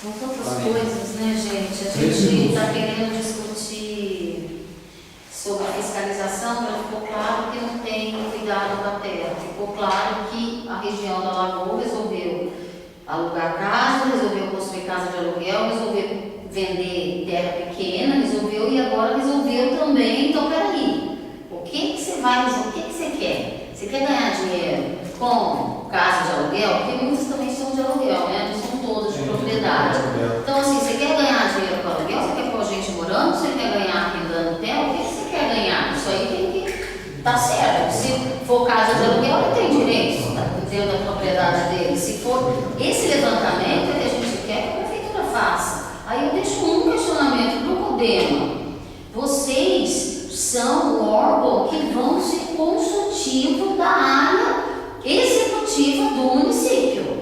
São tantas coisas, né, gente? A gente está querendo discutir sobre a fiscalização, mas ficou claro que não tem cuidado da terra. Ficou claro que a região da Lagoa resolveu alugar casa, resolveu construir casa de aluguel, resolveu vender terra pequena, resolveu e agora resolveu também. Então, peraí, o que você quer? Você quer ganhar dinheiro com casa de aluguel? Porque muitas também são de aluguel, né? Não são todas de propriedade. Então, assim, você quer ganhar dinheiro com aluguel? Você quer pôr gente morando? Você quer ganhar arrendando hotel? O que você quer ganhar? Isso aí tem que estar certo. Se levantamento é que a gente quer que a prefeitura faça. Aí eu deixo um questionamento para o Codema. Vocês são o órgão que vão ser consultivo da área executiva do município.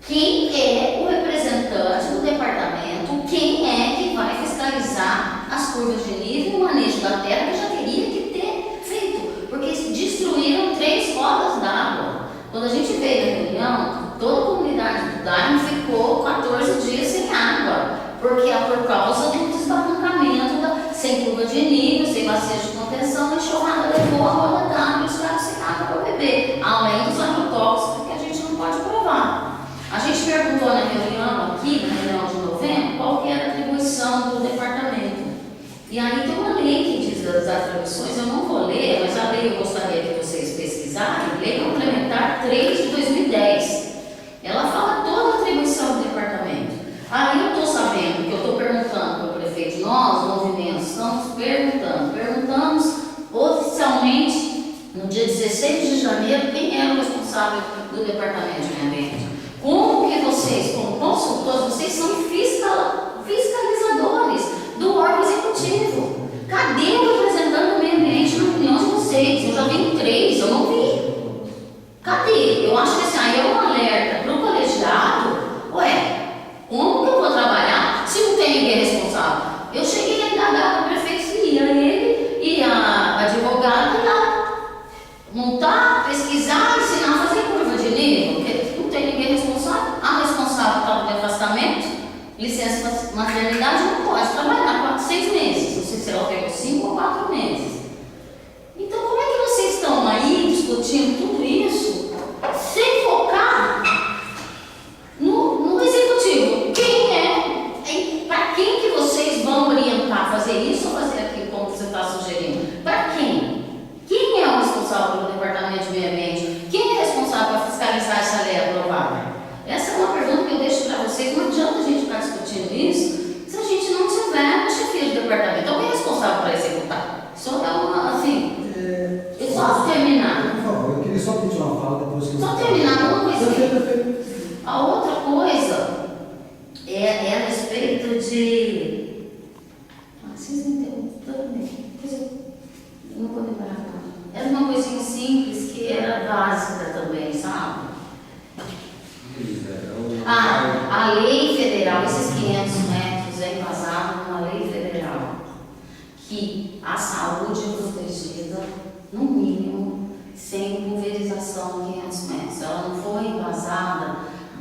Quem é o representante do departamento? Quem é que vai fiscalizar as curvas de nível e o manejo da terra que já teria que ter feito? Porque destruíram 3 rodas d'água. Quando a gente veio na reunião, toda a comunidade do Daime ficou 14 dias sem água, porque é por causa do desbarrancamento, sem curva de nível, sem bacia de contenção, a enxurrada levou a roda d'água e os caras sem água para beber, além dos agrotóxicos que a gente não pode provar. A gente perguntou na reunião aqui, na reunião de novembro, qual que era a atribuição do departamento. E aí tem uma lei que diz das atribuições, eu não vou ler, mas a lei eu gostaria que vocês pesquisarem, Lei Complementar 3 de 2010. Ela fala toda a atribuição do departamento. Aí eu estou sabendo que eu estou perguntando para o prefeito, nós, movimentos, estamos perguntamos oficialmente, no dia 16 de janeiro, quem era o responsável do departamento de meio ambiente. Como que vocês, como consultores, vocês são fiscalizadores do órgão executivo? Cadê o representante do meio ambiente na reunião de vocês? Eu já vi em 3, eu não vi. Cadê? Eu acho que assim, aí é um alerta para o colegiado. Ué, como que eu vou trabalhar se não tem ninguém responsável? Eu cheguei a indagar com o prefeito se ia ele e a advogada lá montar, pesquisar, ensinar a fazer curva de nível, porque não tem ninguém responsável. A responsável está no afastamento, licença maternidade, não pode trabalhar 4, 6 meses. Não sei se ela pegou 5 ou 4 meses. Então, como é que vocês estão aí discutindo tudo isso sem focar no executivo? Quem é? Para quem que vocês vão orientar a fazer isso ou fazer aquilo como você está sugerindo? Para quem? Quem é o responsável pelo departamento de meio ambiente? Quem é responsável para fiscalizar essa lei aprovada? Essa é uma pergunta que eu deixo para vocês. Não adianta a gente ficar discutindo isso se a gente não tiver chefia de departamento. Então, quem é responsável para executar? Só é uma, assim... Eu posso terminar? Por favor, eu queria só pedir uma fala depois que Só terminar uma coisinha. A outra coisa é a respeito de... vocês me interromperam, eu não vou lembrar nada. Era uma coisinha simples que era básica também, sabe? A lei federal, esses 500 metros é embasado numa lei federal que a saúde é protegida, no mínimo, sem pulverização de 500 metros. Ela não foi embasada,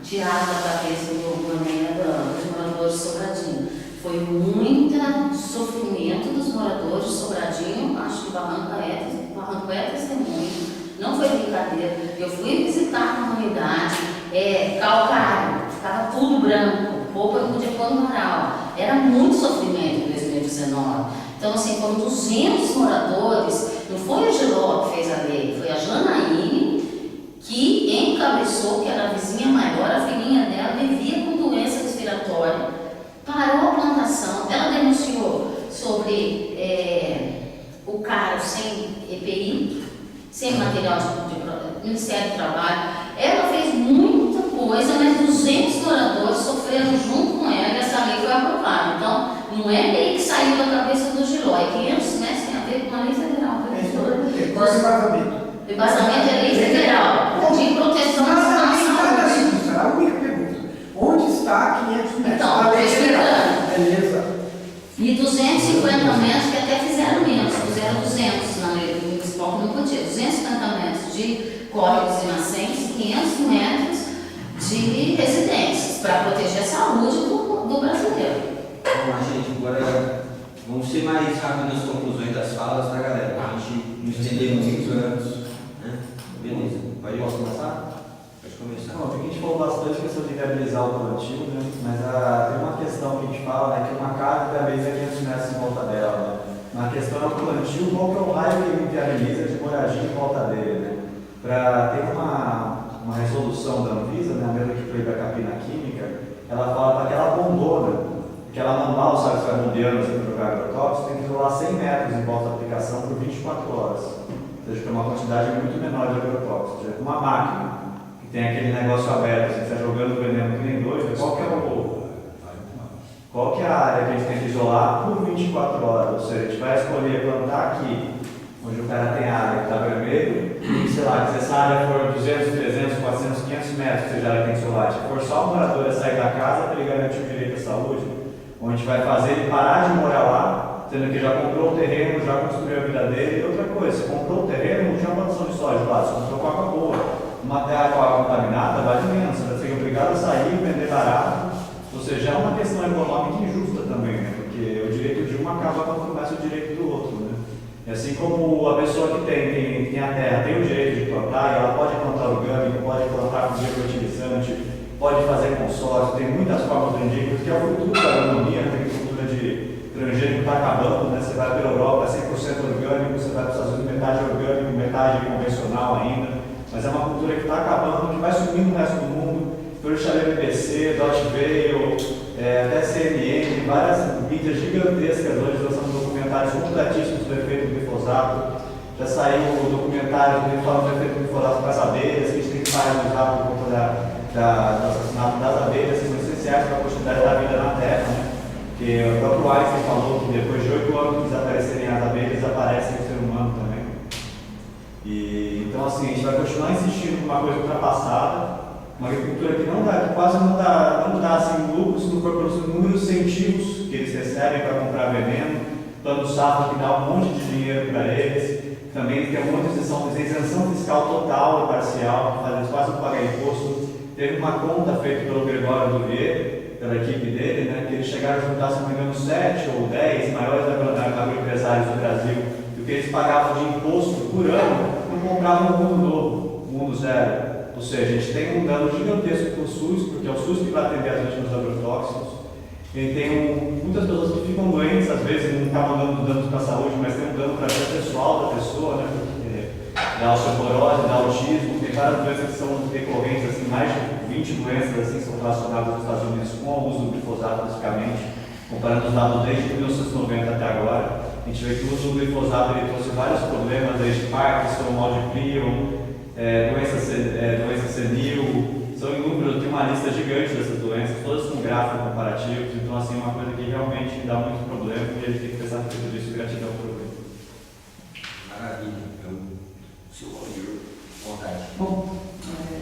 tirada da cabeça do planeta dos moradores de Sobradinho. Foi muito sofrimento dos moradores de Sobradinho, acho que Barranco é testemunho, não foi brincadeira. Eu fui visitar a comunidade, calcário, ficava tudo branco, roupa não podia pôr no varal. Era muito sofrimento em 2019. Então, assim, foram 200 moradores, não foi a Giló que fez a lei, foi a Janaíne que encabeçou, que era a vizinha maior, a filhinha dela vivia com doença respiratória, parou a plantação, ela denunciou sobre o CARO sem EPI, sem material de Ministério do Trabalho. Ela fez muita coisa, mas 200 moradores sofreram junto com ela e essa lei foi aprovada. Então, não é lei que saiu da cabeça do Giló, é 500 metros tem a ver com a lei federal. Qual é o embasamento? O embasamento é lei federal, de proteção da saúde. Isso era a única pergunta. Onde está 500 metros? Então, A lei federal. explicando. Beleza. E 250 metros, que até fizeram menos, fizeram 200 na lei municipal, que não podia. 250 metros de córregos e nascentes, 500 metros de residências, para proteger a saúde do brasileiro. Vamos lá, gente, agora vamos ser mais rápidos nas conclusões das falas, tá, galera? Para a gente não estender muito antes, né? Beleza, pode começar? Pode começar. Bom, a gente falou bastante questão de viabilizar o plantio, né? Mas tem uma questão que a gente fala, né? Que uma casa viabiliza 500 metros em volta dela, né? Na questão é o plantio, qual que é o raio que ele viabiliza de moradia em volta dele, né? Para ter uma resolução da Anvisa, né? A mesma que proíbe a capina química, ela fala para aquela bondona, aquela manual, sabe, que vai mundiando para jogar agrotóxicos, tem que isolar 100 metros em volta da aplicação por 24 horas. Ou seja, que é uma quantidade muito menor de agrotóxicos. Uma máquina que tem aquele negócio aberto, você está jogando veneno que nem doido, qual que é a área que a gente tem que isolar por 24 horas? Ou seja, a gente vai escolher plantar aqui, onde o cara tem área que está vermelho, e sei lá, se essa área for 200, 300, 400, 500 metros, você já tem que isolar. Se forçar o morador a sair da casa para ele garantir o direito à saúde, onde a gente vai fazer ele parar de morar lá, sendo que já comprou o terreno, já construiu a vida dele. E outra coisa, você comprou o terreno, não tinha produção de soja lá, você comprou com água boa. Uma terra com água contaminada vale menos, você vai ser obrigado a sair e vender barato. Ou seja, é uma questão econômica injusta também, né? Porque o direito de um acaba quando começa o direito do outro, né? E assim como a pessoa que tem a terra tem o direito de plantar, e ela pode plantar orgânico, pode plantar com biofertilizante, pode fazer consórcio, tem muitas formas de indígenas, que é o futuro da agronomia, a agricultura de transgênico está acabando, né? Você vai pela Europa, é 100% orgânico, você vai para os Estados Unidos, metade orgânico, metade convencional ainda, mas é uma cultura que está acabando, que vai sumindo no resto do mundo. British BBC, Deutsche Welle, até CNN, várias mídias gigantescas hoje lançando documentários completíssimos do efeito do glifosato. Já saiu o documentário falando do efeito do glifosato para as abelhas, que a gente tem que parar de usar por conta do assassinato das abelhas, que são essenciais para a continuidade da vida na Terra. Né? Porque o próprio Einstein falou que depois de 8 anos que desaparecerem as abelhas, aparecem o ser humano também. Então assim, a gente vai continuar insistindo com uma coisa ultrapassada, uma agricultura que não dá, que quase não dá assim, lucro se não for pelos números científicos que eles recebem para comprar veneno, plano safra que dá um monte de dinheiro para eles, também tem um monte de isenção fiscal total e parcial, que faz eles quase não pagar imposto. Teve uma conta feita pelo Gregório Duvier, pela equipe dele, né, que eles chegaram a juntar, se não me engano, 7 ou 10 maiores agroempresários do Brasil, e o que eles pagavam de imposto por ano, não compravam um mundo novo, um mundo zero. Ou seja, a gente tem um dano gigantesco para o SUS, porque é o SUS que vai atender as vítimas de agrotóxicos. E tem muitas pessoas que ficam doentes, às vezes não acabam dando danos para a saúde, mas tem um dano para a vida pessoal da pessoa, né? Porque dá osteoporose, dá autismo, tem várias doenças que são recorrentes, assim, mais de 20 doenças assim, são relacionadas nos Estados Unidos com o uso do glifosato, basicamente. Comparando os dados desde 1990 até agora, a gente vê que o uso do glifosato ele trouxe vários problemas, desde Parkinson, mal de Prion, doença senil, são inúmeros, tem uma lista gigante dessas doenças, todas com gráficos comparativos, então assim, é uma coisa que realmente dá muito problema e a gente tem que pensar no futuro disso, gratidão por ouvir. Maravilha, seu ouvido, vontade. Bom,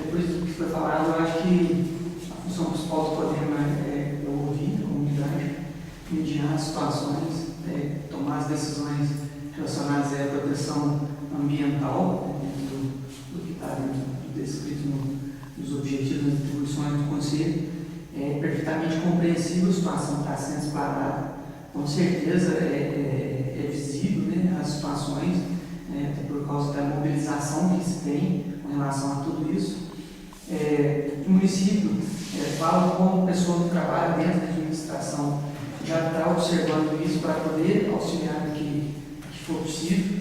depois do que foi falado, eu acho que a função principal do programa é eu ouvir a comunidade, mediar as situações, tomar as decisões relacionadas à proteção ambiental, do que está descrito nos objetivos das atribuições do Conselho. É perfeitamente compreensível a situação que está sendo explanada. Com certeza é visível, né, as situações, até por causa da mobilização que se tem com relação a tudo isso. O município fala como pessoa que trabalha dentro da administração já está observando isso para poder auxiliar no que for possível.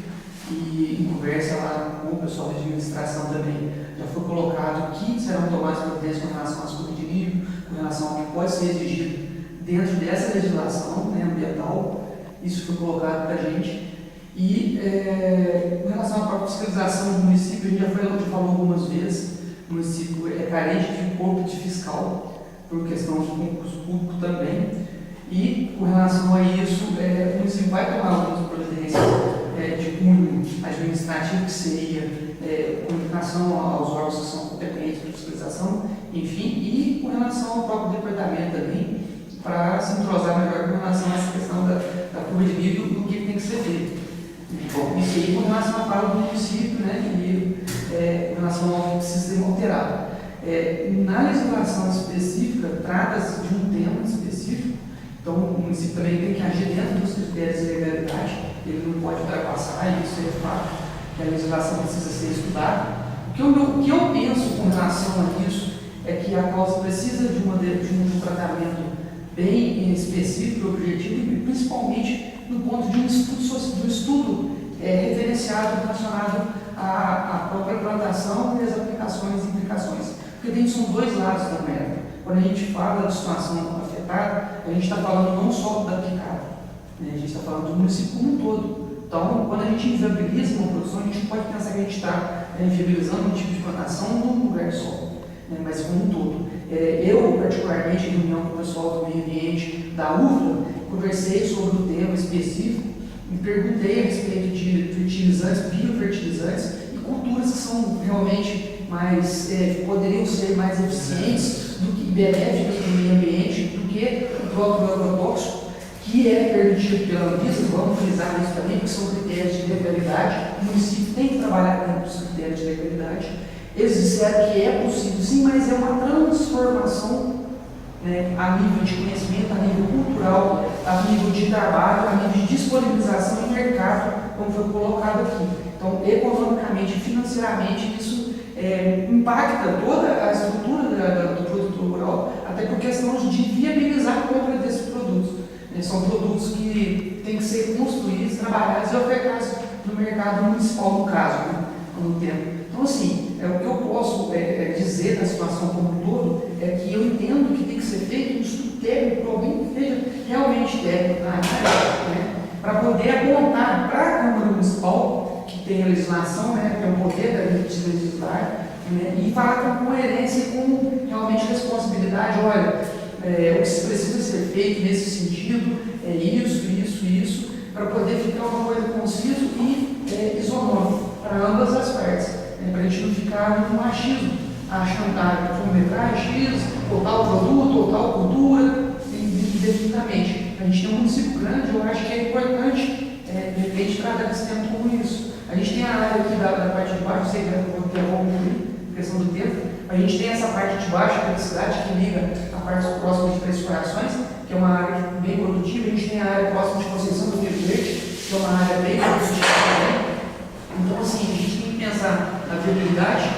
E em conversa lá com o pessoal da administração também já foi colocado que serão tomadas providências com relação às curvas de nível, com relação ao que pode ser exigido dentro dessa legislação, né, ambiental. Isso foi colocado para a gente. E com relação à própria fiscalização do município, a gente já falou algumas vezes, o município é carente de um corpo de fiscal, por questão de concurso público também. E com relação a isso, o município vai tomar algumas providências de cunho administrativo, que seria comunicação aos órgãos que são competentes para fiscalização, enfim, e com relação ao próprio departamento também, para se entrosar melhor com relação a essa questão da curva de nível do que tem que ser feito. Bom, isso aí com relação à fala do município, né, e com relação ao que precisa ser alterado. Na legislação específica, trata-se de um tema específico, então o município também tem que agir dentro dos critérios de legalidade, ele não pode ultrapassar, isso é fato, que a legislação precisa ser estudada. O que eu penso com relação a isso é que a causa precisa de um tratamento bem específico, objetivo, e principalmente no ponto de um estudo referenciado relacionado à própria plantação e as aplicações e implicações. Porque são dois lados da moeda. Quando a gente fala de situação afetada, a gente está falando não só da picada, né? A gente está falando do município como um todo. Então, quando a gente inviabiliza uma produção, a gente não pode pensar que a gente está inviabilizando um tipo de plantação num lugar só. né, mas como um todo. Eu, particularmente, em reunião com o pessoal do meio ambiente da UFLA, conversei sobre um tema específico, me perguntei a respeito de fertilizantes, biofertilizantes e culturas que são realmente mais, poderiam ser mais eficientes do que benéficas para o meio ambiente, do que o próprio agrotóxico, que é permitido pela Anvisa. Vamos frisar isso também, que são critérios de legalidade. O município tem que trabalhar dentro dos critérios de legalidade. Eles disseram que é possível sim, mas é uma transformação, né, a nível de conhecimento, a nível cultural, a nível de trabalho, a nível de disponibilização e mercado, como foi colocado aqui. Então, economicamente e financeiramente, isso impacta toda a estrutura do produto rural, até por questão de viabilizar a compra desses produtos. São produtos que têm que ser construídos, trabalhados e ofertados no mercado municipal, no caso, né, no tempo. Então, assim, o que eu posso dizer da situação como um todo é que eu entendo que tem que ser feito um estudo técnico para alguém que seja realmente técnico na área, né, para poder apontar para a Câmara Municipal, que tem a legislação, né, tem o poder da de legislar, né, e falar com coerência e com realmente responsabilidade. Olha, o que precisa ser feito nesse sentido é isso, para poder ficar uma coisa concisa e isonômica para ambas as partes, né, para a gente não ficar no machismo, achando a quilometragem X, ou tal produto, ou tal cultura, indefinidamente. A gente tem um município grande, eu acho que é importante, de repente, tratar desse tema como isso. A gente tem a área aqui da parte de baixo, sei que eu vou concluir, questão do tempo. A gente tem essa parte de baixo da cidade que liga a parte próxima de Três Corações, que é uma área bem produtiva. A gente tem a área próxima de Conceição do Rio Verde, que é uma área bem produtiva também. Então, assim, a gente tem que pensar na viabilidade,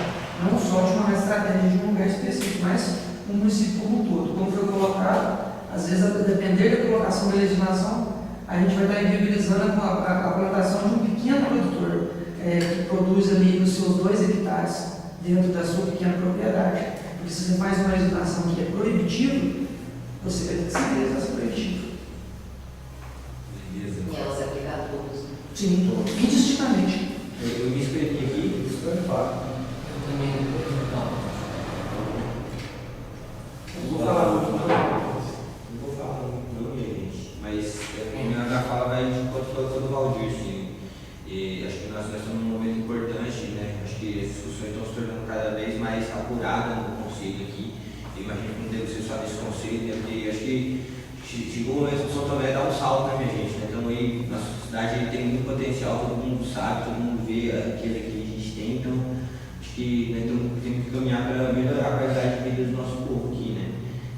não só de uma estratégia de um lugar específico, mas um município como um todo. Como foi colocado, às vezes, a depender da colocação da legislação, a gente vai estar inviabilizando a plantação de um pequeno produtor que produz ali os seus 2 hectares dentro da sua pequena propriedade. Porque se você faz uma legislação que é proibitiva, você vai ter que seguir a legislação proibitiva. E ela se aplica a todos. Sim, indistintamente. Eu me inscrevi aqui, isso foi fato. Eu também não. Não vou falar muito não, gente. Mas a minha fala vai de encontro com o do Valdir, sim. E acho que nós estamos num momento importante, né? Acho que as discussões estão se tornando cada vez mais apuradas no conselho aqui. Eu imagino que não deve ser só desse conselho, né? Porque acho que chegou o momento de São Tomé dar um salto, né, minha gente? Né? Então aí, nossa cidade tem muito potencial, todo mundo sabe, todo mundo vê aquilo que a gente tem, então acho que né, temos que caminhar para melhorar a qualidade de vida do nosso povo aqui, né?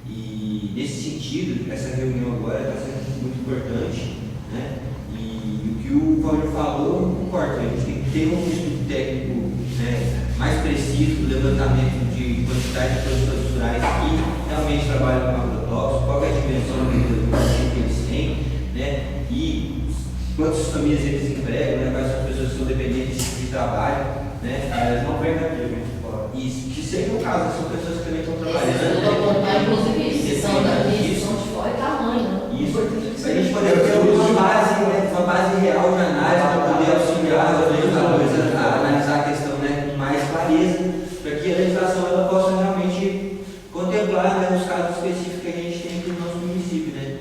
E nesse sentido, essa reunião agora está sendo muito importante, né? E o que o Valdir falou, eu concordo, a gente tem que ter um estudo técnico, né, mais preciso, levantamento de quantidade de produtores rurais que realmente trabalham com agrotóxicos, qual é a dimensão do que eles têm, né, e quantas famílias eles empregam, né, quais são as pessoas que são dependentes desse tipo de trabalho, né. Eles não vêm daqui, vêm de fora. Isso, que seja o caso, são pessoas que também estão Eu trabalhando. vou contar, inclusive, isso, que são daqui, Isso. são de fora e tamanho, né? Isso, a gente poder ter uma base real de análise para poder auxiliar os legisladores a analisar a questão, né, com mais clareza, para que a legislação ela possa realmente contemplar, né, os casos específicos que a gente tem aqui no nosso município, né.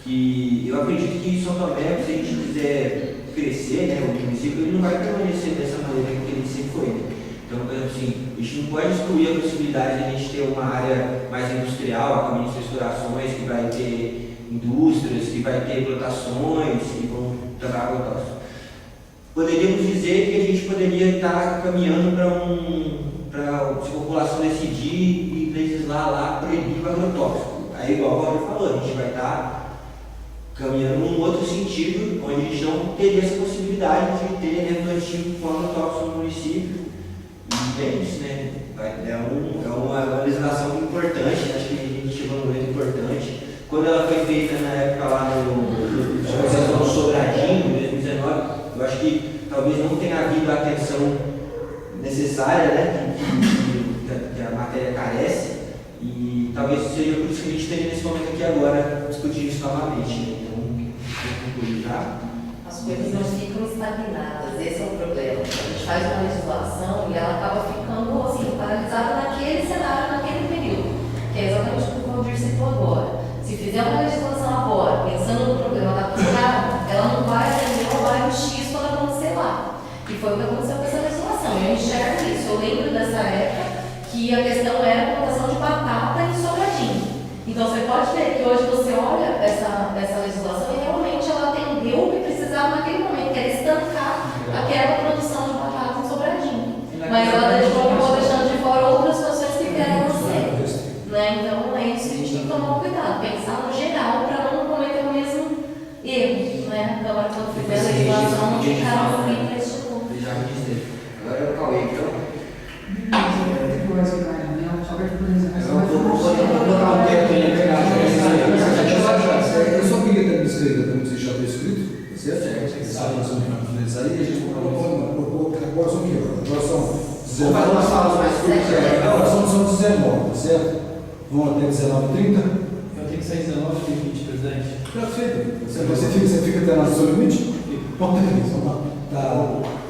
Que eu acredito que São Tomé, se a gente quiser crescer, né, o município, ele não vai permanecer dessa maneira que ele sempre foi, né. Então, assim, a gente não pode excluir a possibilidade de a gente ter uma área mais industrial, a caminho de restaurações, que vai ter indústrias, que vai ter plantações, que vão trabalhar com agrotóxicos. Poderíamos dizer que a gente poderia estar caminhando para a população decidir e legislar lá, proibir o agrotóxico. Aí, igual o Valdir falou, a gente vai estar caminhando num outro sentido, onde a gente não teria essa possibilidade de ter, né, plantio com agrotóxico no município. E é isso, né? É uma legislação importante, acho que a gente chegou num momento importante. Quando ela foi feita na época lá no Sobradinho, em 2019, eu acho que talvez não tenha havido a atenção necessária, né, que a matéria carece, e talvez seja por isso que a gente esteja nesse momento aqui agora discutindo isso novamente. Né? Então, vou concluir já. As coisas não ficam estagnadas, esse é o problema. A gente faz uma legislação e ela acaba ficando assim, paralisada naquele cenário, que a questão era a plantação de batata em Sobradinho. Então você pode ver que hoje você olha essa legislação e realmente ela atendeu o que precisava naquele momento, que era estancar aquela produção de batata em Sobradinho. Mas ela acabou deixando de fora outras situações que vieram a ser. Né? Então é isso que a gente tem que tomar cuidado, pensar no geral para não cometer o mesmo erro. Né? Então, quando fizer a legislação, não ficar no fim para esse tipo. Já me dizer. Agora é o Cauê, então. Só para finalizar. Eu só queria ter escrito, como você já tem escrito, tá certo? Você sabe mais ou menos finalizar aí, a gente agora são o quê? Agora são 19. Vamos fazer umas falas mais curtas. Agora são 19, tá certo? Vão até 19h30. Eu tenho que sair 19 e 20, presidente. Perfeito. Você fica até na sua limite? Vamos ter isso, vamos lá. Tá.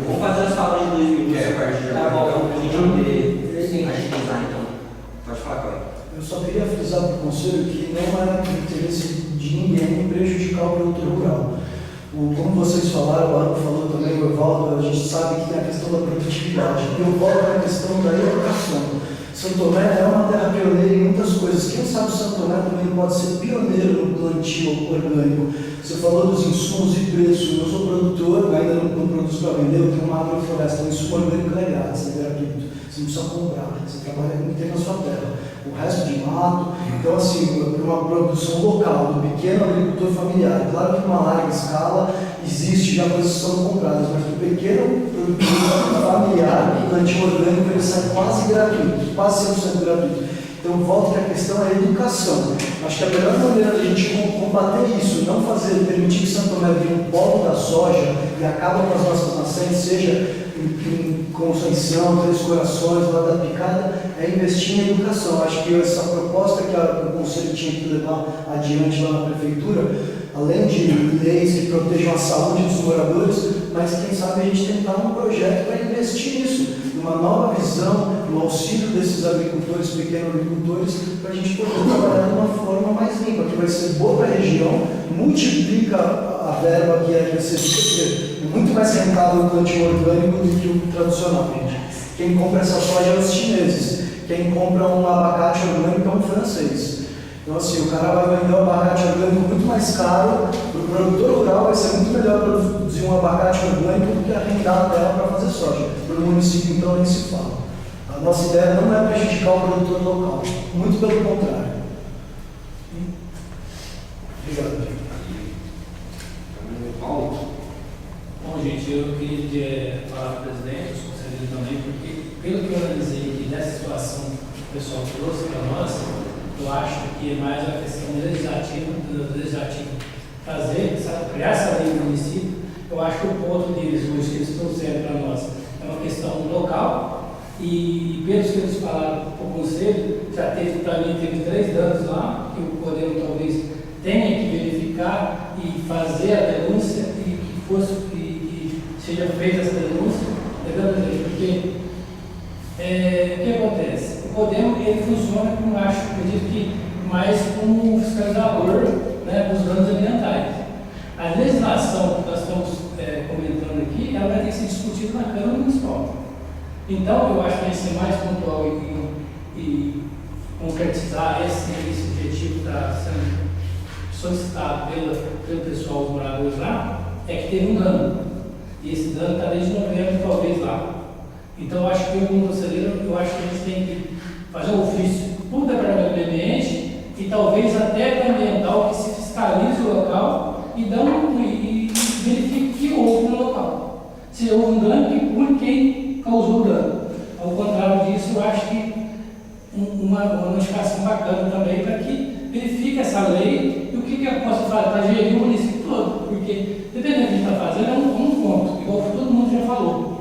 Vamos fazer as falas de 2 minutos a partir de Tá agora. bom. Para a gente poder agilizar, então. Pode falar, Cauê. Eu só queria frisar para o Conselho que não é do interesse de ninguém prejudicar o produtor rural. Como vocês falaram, o Arco falou também, o Evaldo, a gente sabe que tem a questão da produtividade. Eu volto na questão da educação. Santo Tomé é uma terra pioneira em muitas coisas. Quem sabe Santo Tomé também pode ser pioneiro no plantio orgânico. Você falou dos insumos e preço. Eu sou produtor, ainda não produzo para vender, eu tenho uma agrofloresta. O insumo orgânico é grátis, é gratuito. Você não precisa comprar, você trabalha com o que tem na sua terra. O resto de mato, então assim, uma produção local, do pequeno agricultor familiar. Claro que numa larga escala existe já coisas que são compradas, mas do pequeno produtor familiar, o plantio orgânico ele sai quase gratuito, quase 100% gratuito. Então volto que a questão é a educação. Acho que a melhor maneira de a gente combater isso, não permitir que Santo Tomé vire um polo da soja e acaba com as nossas nascentes, seja em Conceição, Três Corações, lá da Picada, é investir em educação. Acho que essa proposta que o Conselho tinha que levar adiante lá na Prefeitura, além de leis que protejam a saúde dos moradores, mas quem sabe a gente tentar um projeto para investir nisso, numa nova visão, no auxílio desses agricultores, pequenos agricultores, para a gente poder trabalhar de uma forma mais limpa, que vai ser boa para a região, multiplica a verba que é recebida, porque é muito mais rentável o plantio orgânico do que o tradicional, gente. Quem compra essa soja é os chineses, quem compra um abacate orgânico é um francês. Então assim, o cara vai vender um abacate orgânico muito mais caro, para o produtor rural vai ser muito melhor produzir um abacate orgânico do que arrendar a terra para fazer soja. Para o município então nem se fala. A nossa ideia não é prejudicar o produtor local, muito pelo contrário. Obrigado. Bom, gente, eu queria falar para o presidente, os conselheiros também, porque pelo que eu analisei aqui dessa situação que o pessoal trouxe para nós, eu acho que é mais a questão legislativa, do legislativo fazer, sabe, criar essa lei no município. Eu acho que o ponto deles hoje que eles trouxeram para nós é uma questão local e pelos que eles falaram para o conselho, já teve, para mim, teve 3 danos lá, que o Poder talvez tenha que verificar e fazer a denúncia e que seja feita essa denúncia, porque o que acontece? O Podemos ele funciona como, acredito que mais como um fiscalizador, né, dos danos ambientais. A legislação que nós estamos comentando aqui, ela vai ter que ser discutida na Câmara Municipal. Então, eu acho que vai ser mais pontual e concretizar esse objetivo que está sendo solicitado pelo pessoal, os moradores lá, é que teve um dano. E esse dano está desde novembro, talvez lá. Então, eu acho que eu, como conselheiro, eu acho que a gente tem que fazer um ofício para o Departamento do Meio Ambiente e talvez até para o ambiental que se fiscalize o local e verifique o que houve no local. Se houve um dano, que pune quem causou o dano. Ao contrário disso, eu acho que uma notificação bacana também para que verifique essa lei e o que eu posso fazer para gerir o município todo. Porque, dependendo do que a gente está fazendo, é um ponto, igual todo mundo já falou.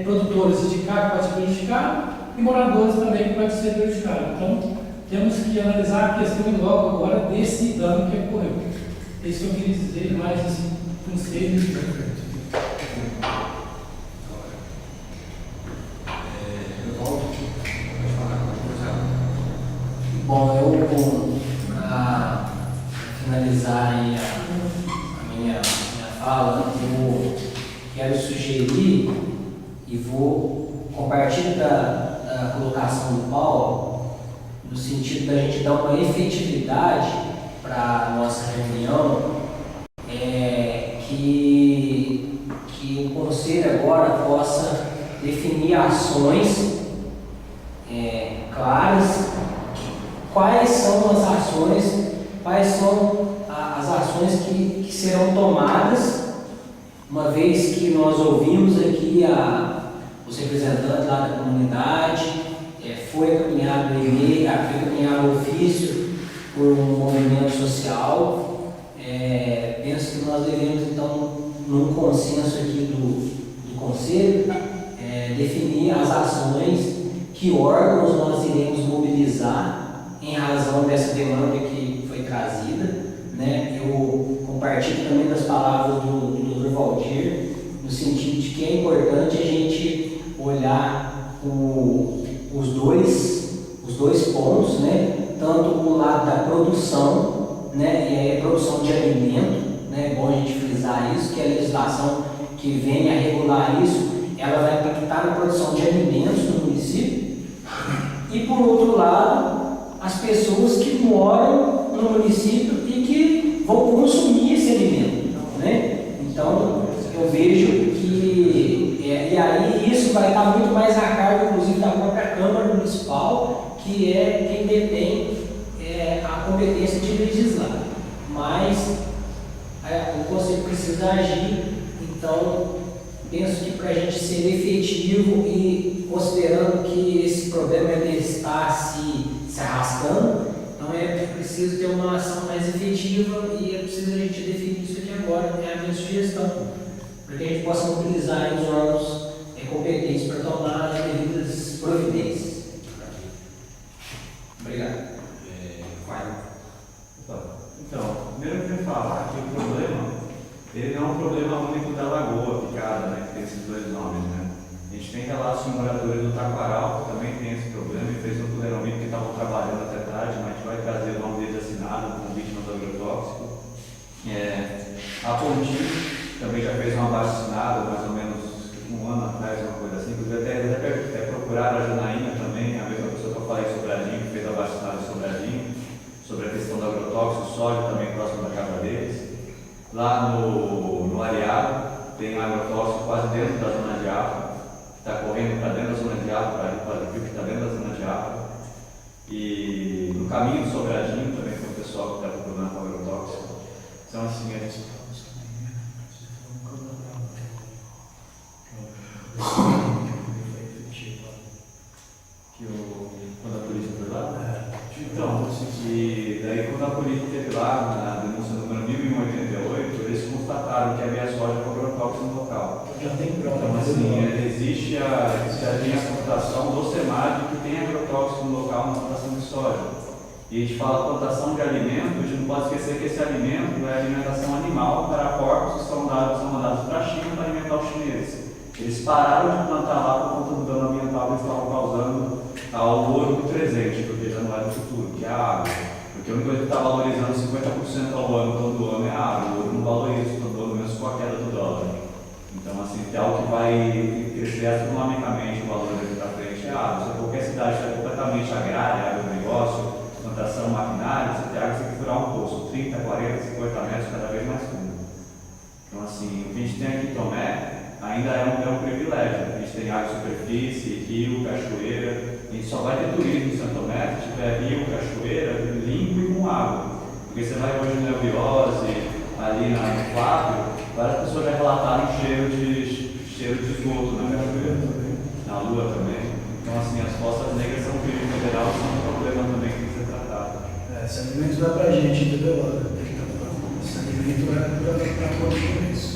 Produtores sindicatos podem ser prejudicados e moradores também podem ser prejudicados. Então, temos que analisar a questão logo agora desse dano que ocorreu. É isso que eu queria dizer, mais assim, conselho. Bom, eu para finalizar aí a minha fala, eu quero sugerir e vou compartilhar da colocação do no sentido da gente dar uma efetividade para a nossa reunião, que o Conselho agora possa definir ações claras, quais são as ações, as ações que serão tomadas, uma vez que nós ouvimos aqui os representantes lá da comunidade, foi encaminhado o e-mail, foi encaminhado o ofício por um movimento social. Penso que nós devemos, então, num consenso aqui do Conselho, definir as ações, que órgãos nós iremos mobilizar em razão dessa demanda que foi trazida, né? Eu compartilho também das palavras do Dr. Valdir, no sentido de que é importante a gente olhar os dois pontos, né? Tanto o lado da produção, né? E aí a produção de alimento, né? É bom a gente frisar isso, que a legislação que vem a regular isso, ela vai impactar na produção de alimentos no município. E por outro lado, as pessoas que moram no município e que vão consumir esse alimento, né? Então, eu vejo que, e aí isso vai estar muito mais a cargo, inclusive, da própria Câmara Municipal, que é quem detém a competência de legislar. Mas o Conselho precisa agir, então, penso que para a gente ser efetivo e considerando que esse problema está se arrastando, então é preciso ter uma ação mais efetiva e é preciso a gente definir isso aqui agora, é a minha sugestão, para que a gente possa mobilizar os órgãos competentes para tomar as devidas providências. Obrigado. Então, primeiro eu queria falar que o problema, ele não é um problema único da Lagoa Picada, né, que tem esses dois nomes, né? A gente tem relatos de moradores do Taquaral, que também tem esse problema, e fez um puderam vir porque estavam trabalhando até tarde, mas a gente vai trazer o nome deles assinado com vítimas do agrotóxico. A Pontinho também já fez um abaixo-assinado, mais ou menos um ano atrás, uma coisa assim, inclusive até procuraram a Janaína também, a mesma pessoa que eu falei sobre a Sobradinho, que fez abaixo-assinado sobre a Janaína, sobre a questão do agrotóxico, sódio também próximo da casa deles. Lá no Areado, tem um agrotóxico quase dentro da zona de África, está correndo para dentro da zona de África, para o rio que está dentro da zona de África. E no caminho do Sobradinho também tem um pessoal que está procurando com agrotóxico. Então, assim, quando a polícia foi lá? Então, e daí quando a polícia esteve lá, na denúncia número 1088, eles constataram que havia soja com agrotóxico no local. Já tem prova. Então, assim, existe a computação do SEMAD que tem agrotóxico no local na plantação de soja. E a gente fala plantação de alimento, a gente não pode esquecer que esse alimento é alimentação animal para porcos que são mandados para a China para alimentar os chineses. Eles pararam de plantar lá por conta do dano ambiental que eles estavam causando ao ouro do presente, porque já não é no futuro, que é a água. Porque a única coisa que está valorizando 50% ao ano, todo ano, é a água. O ouro não valoriza todo ano, mesmo com a queda do dólar. Então, assim, é algo que vai crescer astronomicamente o valor daqui para frente é a água. Se qualquer cidade está completamente agrária, agronegócio, plantação, maquinário, você tem água, você tem que furar um poço, 30, 40, 50 metros, cada vez mais fundo. Então, assim, o que a gente tem aqui em Tomé ainda é um privilégio. A gente tem água de superfície, rio, cachoeira. A gente só vai ter turismo em Santo Tomé se tiver rio, cachoeira, limpo e com água. Porque você vai hoje na Eubiose, ali no 4, várias pessoas já relataram cheiro de esgoto na cachoeira, na lua também. Então, assim, as fossas negras são um perigo federal, são um problema também que tem que ser tratado. Esse alimento não é pra gente, entendeu? Esse alimento é pra todos eles.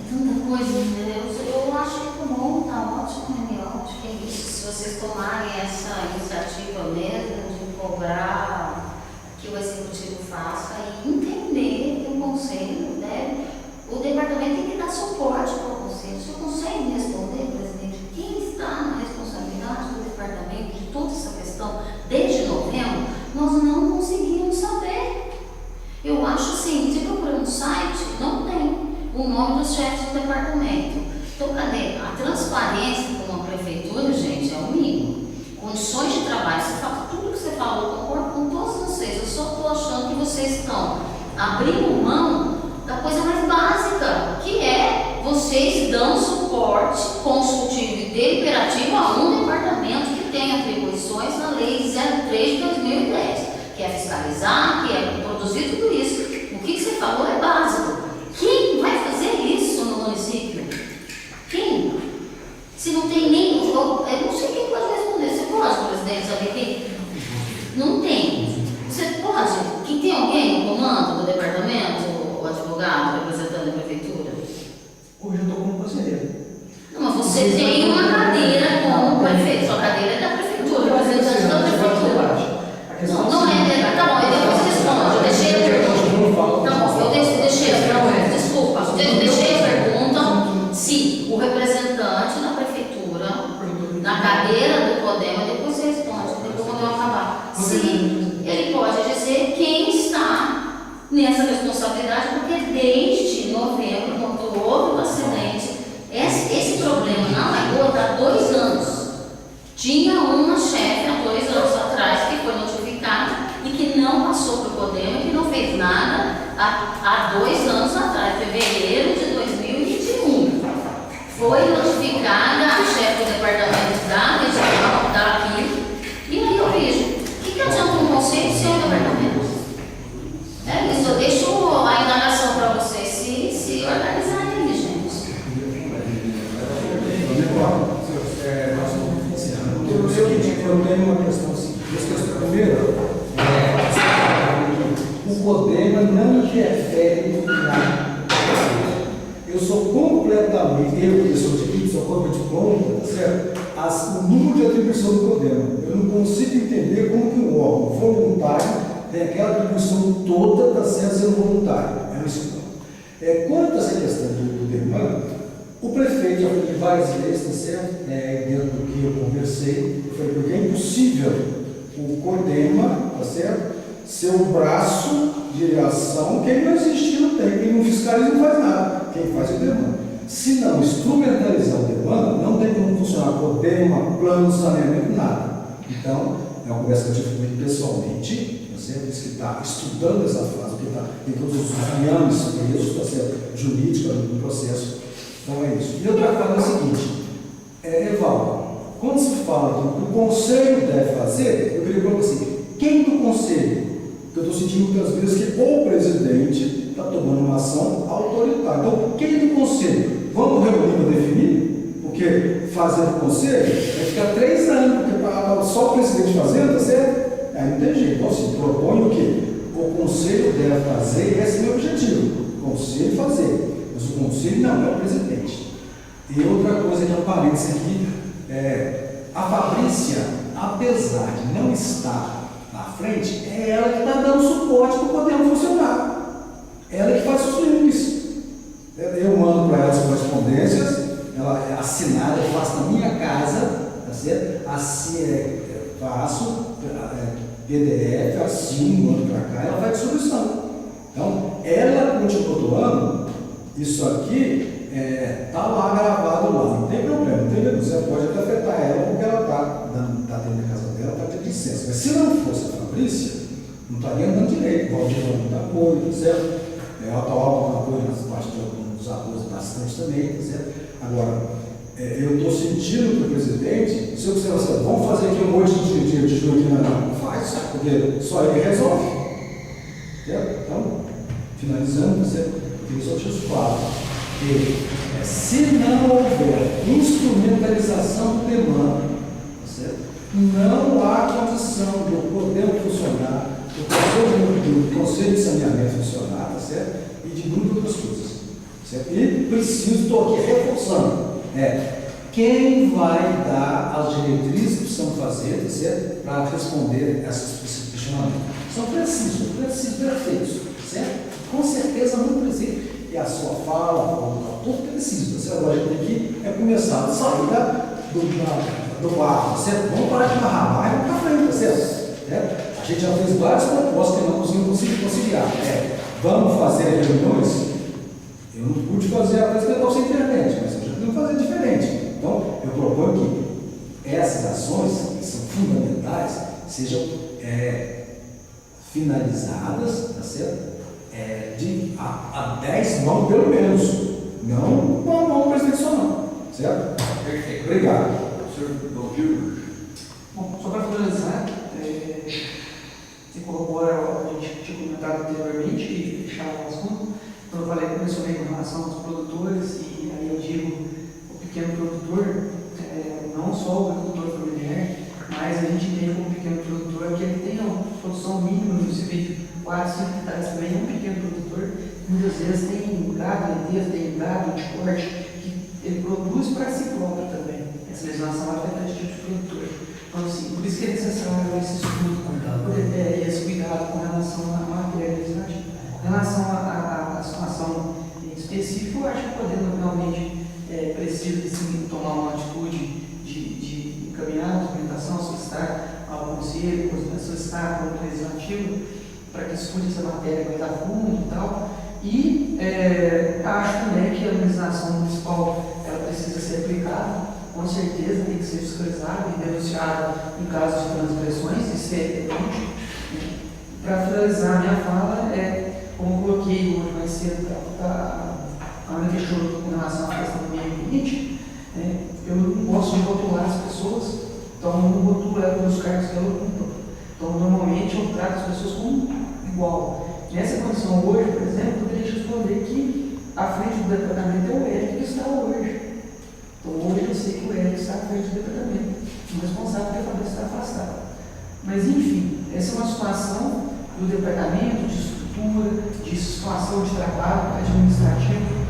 Tanta coisa, entendeu? Eu acho que tá bom, tá ótimo, reunião. Acho que é isso. Se vocês tomarem essa iniciativa mesmo de cobrar que o executivo faça e entender que o conselho, né? O departamento tem que dar suporte para o conselho. Se o conselho responder, presidente, quem está na responsabilidade do departamento de toda essa questão desde novembro, nós não conseguimos saber. Eu acho assim, se procurar no site, não tem o nome dos chefes do departamento. Então, cadê? A transparência com a prefeitura, gente, é um abrindo mão da coisa mais básica, que é vocês dão suporte consultivo e deliberativo a um departamento que tem atribuições na Lei 03 de 2010, que é fiscalizar, que é produzir tudo isso. O que você falou é básico. Quem vai fazer isso no município? Quem? Se não tem nem... Eu não sei quem pode responder. Você pode, presidente, saber quem? Não tem. Você pode? Que tem alguém no comando do departamento, o advogado, representante da prefeitura? Hoje eu estou como conselheiro. Não, mas você tem uma cadeira como prefeito. Sua cadeira é da prefeitura, representante da prefeitura. Não é, tá bom, eu depois respondo. Eu deixei a pergunta. Tá bom, eu deixei a pergunta. Desculpa, eu deixei a pergunta se o representante da prefeitura, na cadeira do Podema, depois você responde, depois quando eu acabar. Se ele pode dizer quem está nessa responsabilidade, porque desde novembro, quando houve o acidente, esse problema na Lagoa está há 2 anos. Tinha uma chefe há 2 anos atrás que foi notificada e que não passou para o Podema, que não fez nada há 2 anos atrás, fevereiro de 2021. Foi notificada a chefe do departamento da regional, daqui, e aí eu vejo, o que adianta um conselho sem um departamento? É isso, eu deixo a indagação para vocês se organizarem, gente. Eu tenho uma questão assim. Primeiro, o Podema não interfere no final. Eu sou completamente, eu que sou de equipe, sou corpo de conta, certo? O número de atribuição do Podema. Eu não consigo entender como que um órgão voluntário tem aquela atribuição toda da sendo voluntário. É uma escola. Quanto a essa questão do DEMAN, o prefeito já falou de várias vezes, tá certo? Dentro do que eu conversei, eu falei, porque é impossível o CODEMA, tá certo? Ser um braço de ação que ele não existe, não tem, ele não fiscaliza, não faz nada. Quem faz é o DEMAN. Se não instrumentalizar o DEMAN, não tem como funcionar CODEMA, plano, saneamento, nada. Então, é uma conversa que eu tive comigo pessoalmente, tá certo? Disse que está estudando essa fase, porque tem todos os anos presos, tá certo? Jurídica no processo. Então é isso. E outra coisa é o seguinte, Evaldo, quando se fala que o conselho deve fazer, eu queria colocar assim, quem do conselho? Porque eu estou sentindo muitas vezes que o presidente está tomando uma ação autoritária. Então, quem do conselho? Vamos reunir para definir? Porque fazer o conselho vai ficar 3 anos, porque só o presidente fazendo, tá certo? Aí não tem jeito. Então, assim, propõe o quê? O conselho deve fazer, esse é o meu objetivo. O conselho fazer. Mas o conselho não é o presidente. E outra coisa que aparece aqui, a Fabrícia, apesar de não estar na frente, é ela que está dando suporte para poder funcionar. Ela que faz os links. Eu mando para ela as correspondências, ela é assinada, eu faço na minha casa, tá certo? Assim, faço PDF, assino, mando para cá, ela faz solução. Então, ela continua doando. Isso aqui está lá gravado lá, não tem problema, não tem problema. Você pode até afetar ela porque ela está dentro da casa dela, está tendo licença. Mas se não fosse a Fabrícia, não estaria andando direito, pode ter muito apoio, tá certo? Ela está lá apoio nas partes de alguns apoios bastante também, tá certo? Agora, eu estou sentindo que o presidente, se eu disser assim, vamos fazer aqui um monte de juros aqui não faz, porque só ele resolve. Certo? Então, finalizando, tá certo? Eu só te falo que se não houver instrumentalização do demanda, tá certo? Não há condição do poder funcionar, do conselho de saneamento funcionar, tá certo? E de muitas outras coisas. Certo? E preciso, estou aqui reforçando, quem vai dar as diretrizes que precisam fazer, tá certo? Para responder a esses questionamentos. São precisos, perfeitos, certo? Com certeza não precisa. E a sua fala, tudo preciso. Você agora tem que começar a sair do barco, certo? Vamos parar de amarrar mais e vamos para frente, certo? A gente já fez várias propostas que não conseguimos conciliar. Vamos fazer reuniões. Eu não pude fazer a apresentação sem internet, mas eu já tenho que fazer diferente. Então, eu proponho que essas ações, que são fundamentais, sejam finalizadas, tá certo? a 10 mãos pelo menos. Não uma mão do presidente só não. Certo? Perfeito. Obrigado. Senhor Valdir. Bom, só para finalizar, você corrobora, a gente tinha comentado anteriormente e fechava o assunto, quando eu falei, mencionei com relação aos produtores, e aí eu digo o pequeno produtor, não só o agricultor familiar, mas a gente entende como pequeno produtor que ele tem a produção mínima, inclusive 4, 5 hectares também, é um pequeno produtor, muitas vezes tem gado leiteiro, tem gado de corte, que ele produz para si próprio também. Essa legislação afeta esse tipo de produtor. Então, assim, por isso que é necessário esse estudo, esse cuidado com relação à matéria legislativa. Com relação à situação específica, eu acho que podemos realmente precisa sim tomar uma atitude de encaminhar a documentação, solicitar ao Conselho, solicitar ao Legislativo, para que estude essa matéria mais a fundo e tal. E acho também que a legislação municipal ela precisa ser aplicada, com certeza tem que ser fiscalizada e denunciada em caso de transgressões, isso é evidente. Para finalizar a minha fala, como eu coloquei hoje mais cedo, a minha questão com relação à questão do meio ambiente, eu não gosto de rotular as pessoas, então eu não rotulo pelos cargos que ela ocupa. Então, normalmente, eu trato as pessoas como igual. Nessa condição hoje, por exemplo, eu poderia responder que à frente do departamento é o Érico que está hoje. Então, hoje eu sei que o Érico está à frente do departamento. O responsável pela Fabrício está afastado. Mas, enfim, essa é uma situação do departamento, de estrutura, de situação de trabalho administrativo,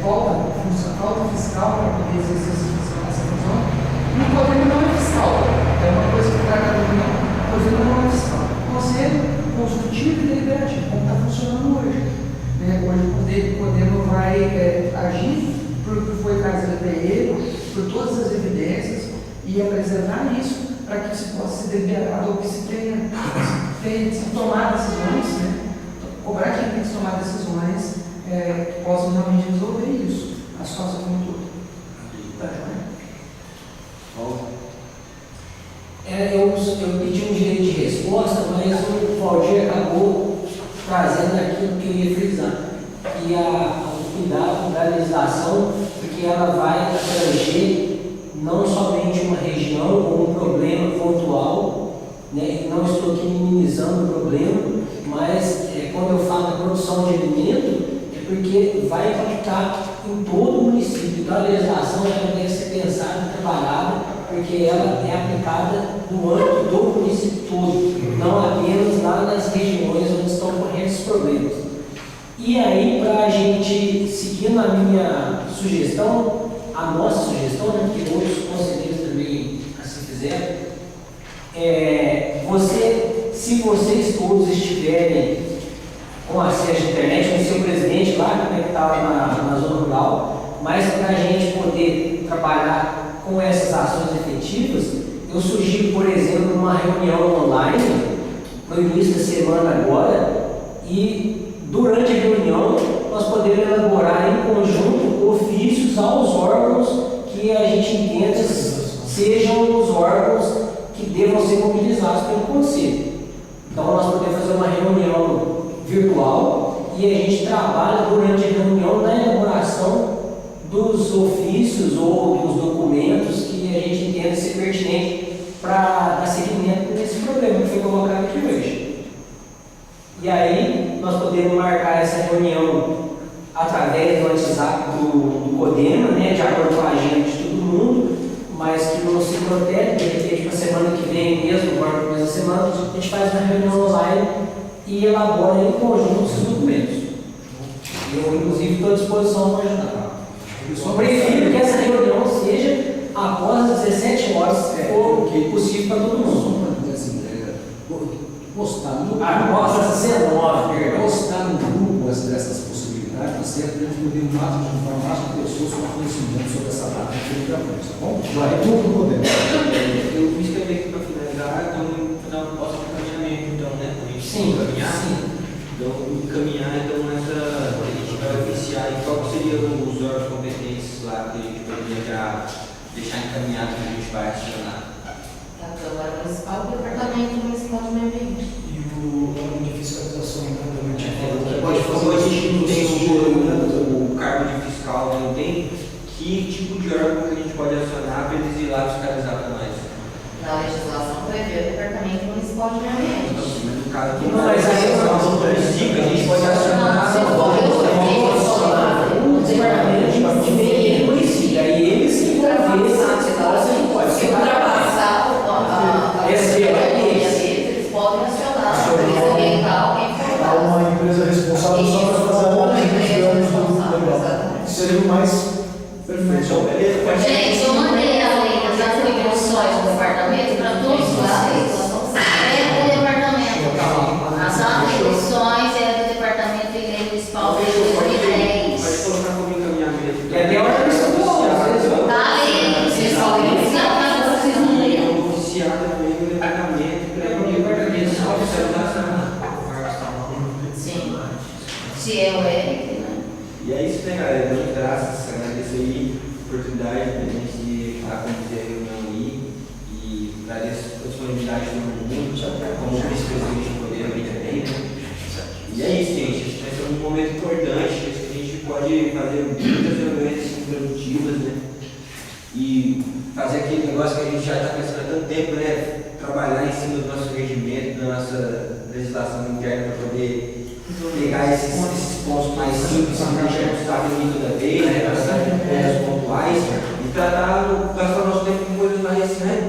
falta fiscal para poder exercer essa função. E o poder não é fiscal, é uma coisa que está na reunião, o poder não é fiscal. O conselho consultivo e deliberativo, como está funcionando hoje. Hoje o poder não vai agir por o que foi trazido até ele, por todas as evidências, e apresentar isso para que se possa ser deliberado ou que se tenha se tomar decisões, cobrar quem tem que tomar decisões que possam realmente resolver isso, a situação como um todo. Tá, eu pedi um direito de resposta, mas o Valdir acabou trazendo aquilo que eu ia frisar, que o cuidado da legislação, porque ela vai abranger não somente uma região ou um problema pontual, não estou aqui minimizando o problema, mas quando eu falo da produção de alimento, é porque vai impactar em todo o município. Então a legislação ela deve ser pensada e trabalhada, porque ela é aplicada no âmbito do município todo, não apenas lá nas regiões onde estão ocorrendo esses problemas. E aí, para a gente, seguindo a minha sugestão, a nossa sugestão, que outros conselheiros também assim fizeram, se vocês todos estiverem com acesso à internet, com o seu presidente lá conectado na zona rural, mas para a gente poder trabalhar com essas ações efetivas, eu sugiro, por exemplo, uma reunião online no início da semana agora, e durante a reunião nós podemos elaborar em conjunto ofícios aos órgãos que a gente entenda sejam os órgãos que devam ser mobilizados pelo Conselho. Então nós podemos fazer uma reunião virtual e a gente trabalha durante a reunião na elaboração dos ofícios ou dos documentos que a gente entenda ser pertinente para dar seguimento nesse problema que foi colocado aqui hoje. E aí nós podemos marcar essa reunião através do WhatsApp do Codema, de acordo com a agenda de todo mundo, mas que não se protege, de repente para a semana que vem mesmo, agora no começo da semana, a gente faz uma reunião online e elabora em conjunto esses documentos. Eu, inclusive, estou à disposição para ajudar. Eu prefiro que essa reunião seja após as 17 horas, se for possível para todo mundo. Postar no após as 19, postar no grupo essas possibilidades, tá certo? Para a gente poder o máximo de informar as pessoas com conhecimento sobre essa data que ele já fez, tá bom? Já é tudo podendo. Eu me inscrevi aqui para finalizar, então fazer uma proposta de encaminhamento, então, para a gente encaminhar. Sim. Então, encaminhar, então, a gente vai oficiar e qual seriam os órgãos competentes lá que a gente poderia já deixar encaminhado que a gente vai acionar. A Câmara Municipal e o Departamento Municipal de Meio Ambiente. E o órgão de fiscalização, né? Também tinha falado que Pode pode fazer, a fazer gente não tem o o cargo de fiscal, né? Não tem que tipo de órgão que a gente pode acionar para eles ir lá fiscalizar para nós. Na legislação prevê o Departamento Municipal de Meio Ambiente. No caso aqui, Não, mas aí a gente pode acionar. Se for o departamento de meio município, aí eles que vão ver se ultrapassar a eles podem acionar a empresa ambiental em Há uma empresa responsável só para fazer a análise dos danos do legal. Seria o mais perfeito. Gente, eu mandei a lei das atribuições do departamento para todos vocês. É do departamento. As atribuições é do departamento de lei municipal de 2010. Pode colocar como encaminhamento. É até hora que estão Tá ali, vocês podem iniciar, mas vocês não leram. Oficiar também no departamento para eles oficialização. Sim. Se é o Eric, né? E é isso, né, galera? Muito graças, agradeço aí a oportunidade da gente acontecer a reunião aí e agradeço a disponibilidade do mundo, como vice-presidente do Poder aqui também, né? E é isso, gente. Acho que vai ser um momento importante, acho que a gente pode fazer muitas reuniões produtivas, né? E fazer aquele negócio que a gente já está pensando há tanto tempo, né? Trabalhar em cima do nosso regimento, da nossa legislação interna para poder pegar esses pontos mais simples, que deixar o Estado aqui toda vez, né? Tratar de pontos pontuais e gastar o nosso tempo com coisas mais, né?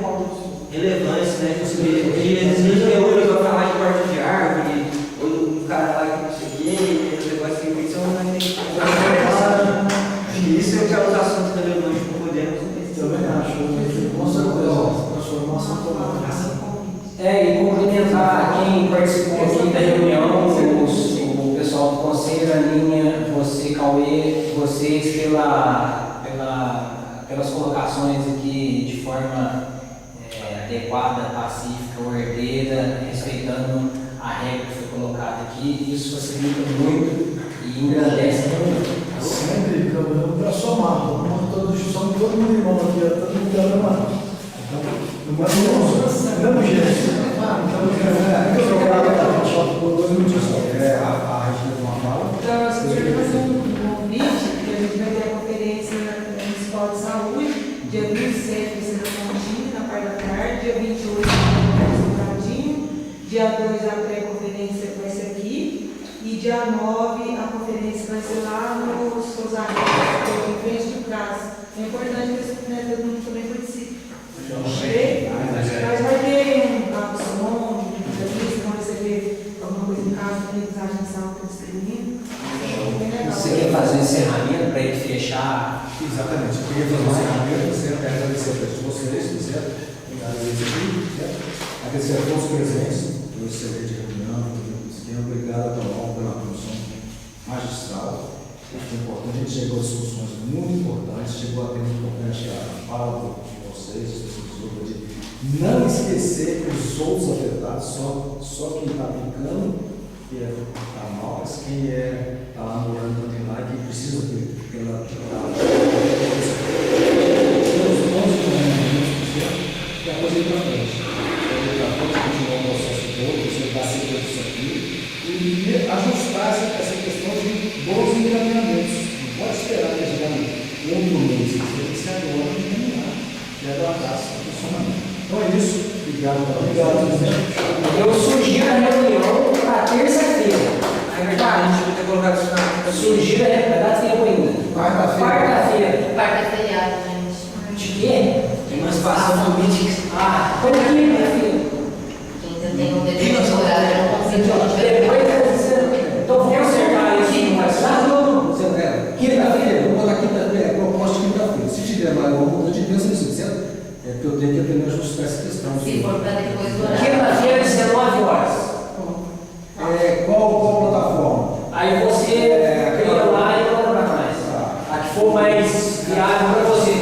Relevantes, né? Porque às vezes a gente reúne para falar de parte de árvore, ou um cara lá que não sei o quê, um negócio assim, então nós temos que. Isso é o que é os assuntos da reunião que podemos. Também acho, com certeza. Transformação total. E cumprimentar quem participou aqui da reunião, o pessoal do Conselho, a linha, você, Cauê, vocês pelas colocações aqui de forma adequada, pacífica, ordeira, respeitando a regra que foi colocada aqui. Isso facilita muito e engrandece muito. Sempre caminhando para somar. Somos todo mundo irmão aqui, todo mundo da mesma. Mesmo jeito. Muito obrigado, pessoal, por 2 minutos só. A Regina tem uma fala. Então, eu queria fazer um convite, que a gente vai ter a conferência municipal de saúde, dia 27 vai ser na Pontinha, na parte da tarde, dia 28 vai ser no Caldinho, dia 2 a pré-conferência vai ser aqui, e dia 9 a conferência vai ser lá nos Rosários, em frente do CRAS. É importante que todo mundo também participe. Mas vai ter um carro som, vão receber alguma coisa em casa, aprendizagem de saúde para eles. Você quer fazer um encerramento para ele fechar? Exatamente, eu queria fazer um encerramento, certo? Quero agradecer a todos vocês, certo? Agradecer aqui, certo? Agradecer a todos os presentes pelo excelente reunião, pelo esquema. Obrigado pela produção magistral. É importante, a gente chegou a soluções muito importantes, chegou a ter muito importante a fala de vocês, de não esquecer que os outros afetados, só quem está aplicando, que está mal, mas quem está lá morando também lá, que precisa pela que é a coisa ir para frente. Continuar o processo todo, você vai seguir isso aqui e ajustar essa questão de bons encaminhamentos. Não pode esperar que chegar no outro mês, você tem que ser agora e terminar, já dar a taxa de funcionamento. Então é isso. Obrigado. Eu sugiro a reunião para terça-feira. É verdade? A gente vai ter colocado isso na. Sugiro dá tempo ainda. Quarta-feira. Quarta é feriado, gente. De quê? Tem uma situação política. Como que, minha filha? Quinta tem um determinado horário, eu não consigo. Então vamos acertar isso no WhatsApp? Quinta-feira, vamos botar quinta-feira, proposta de quinta-feira. Se tiver mais alguma coisa, a gente pensa nisso, certo? É porque eu tenho que aprender a ajustar essa questão. Se for para depois do horário. Quinta-feira, 19 horas. Qual plataforma? Aí você cria lá e manda para nós. A que for mais viável para você.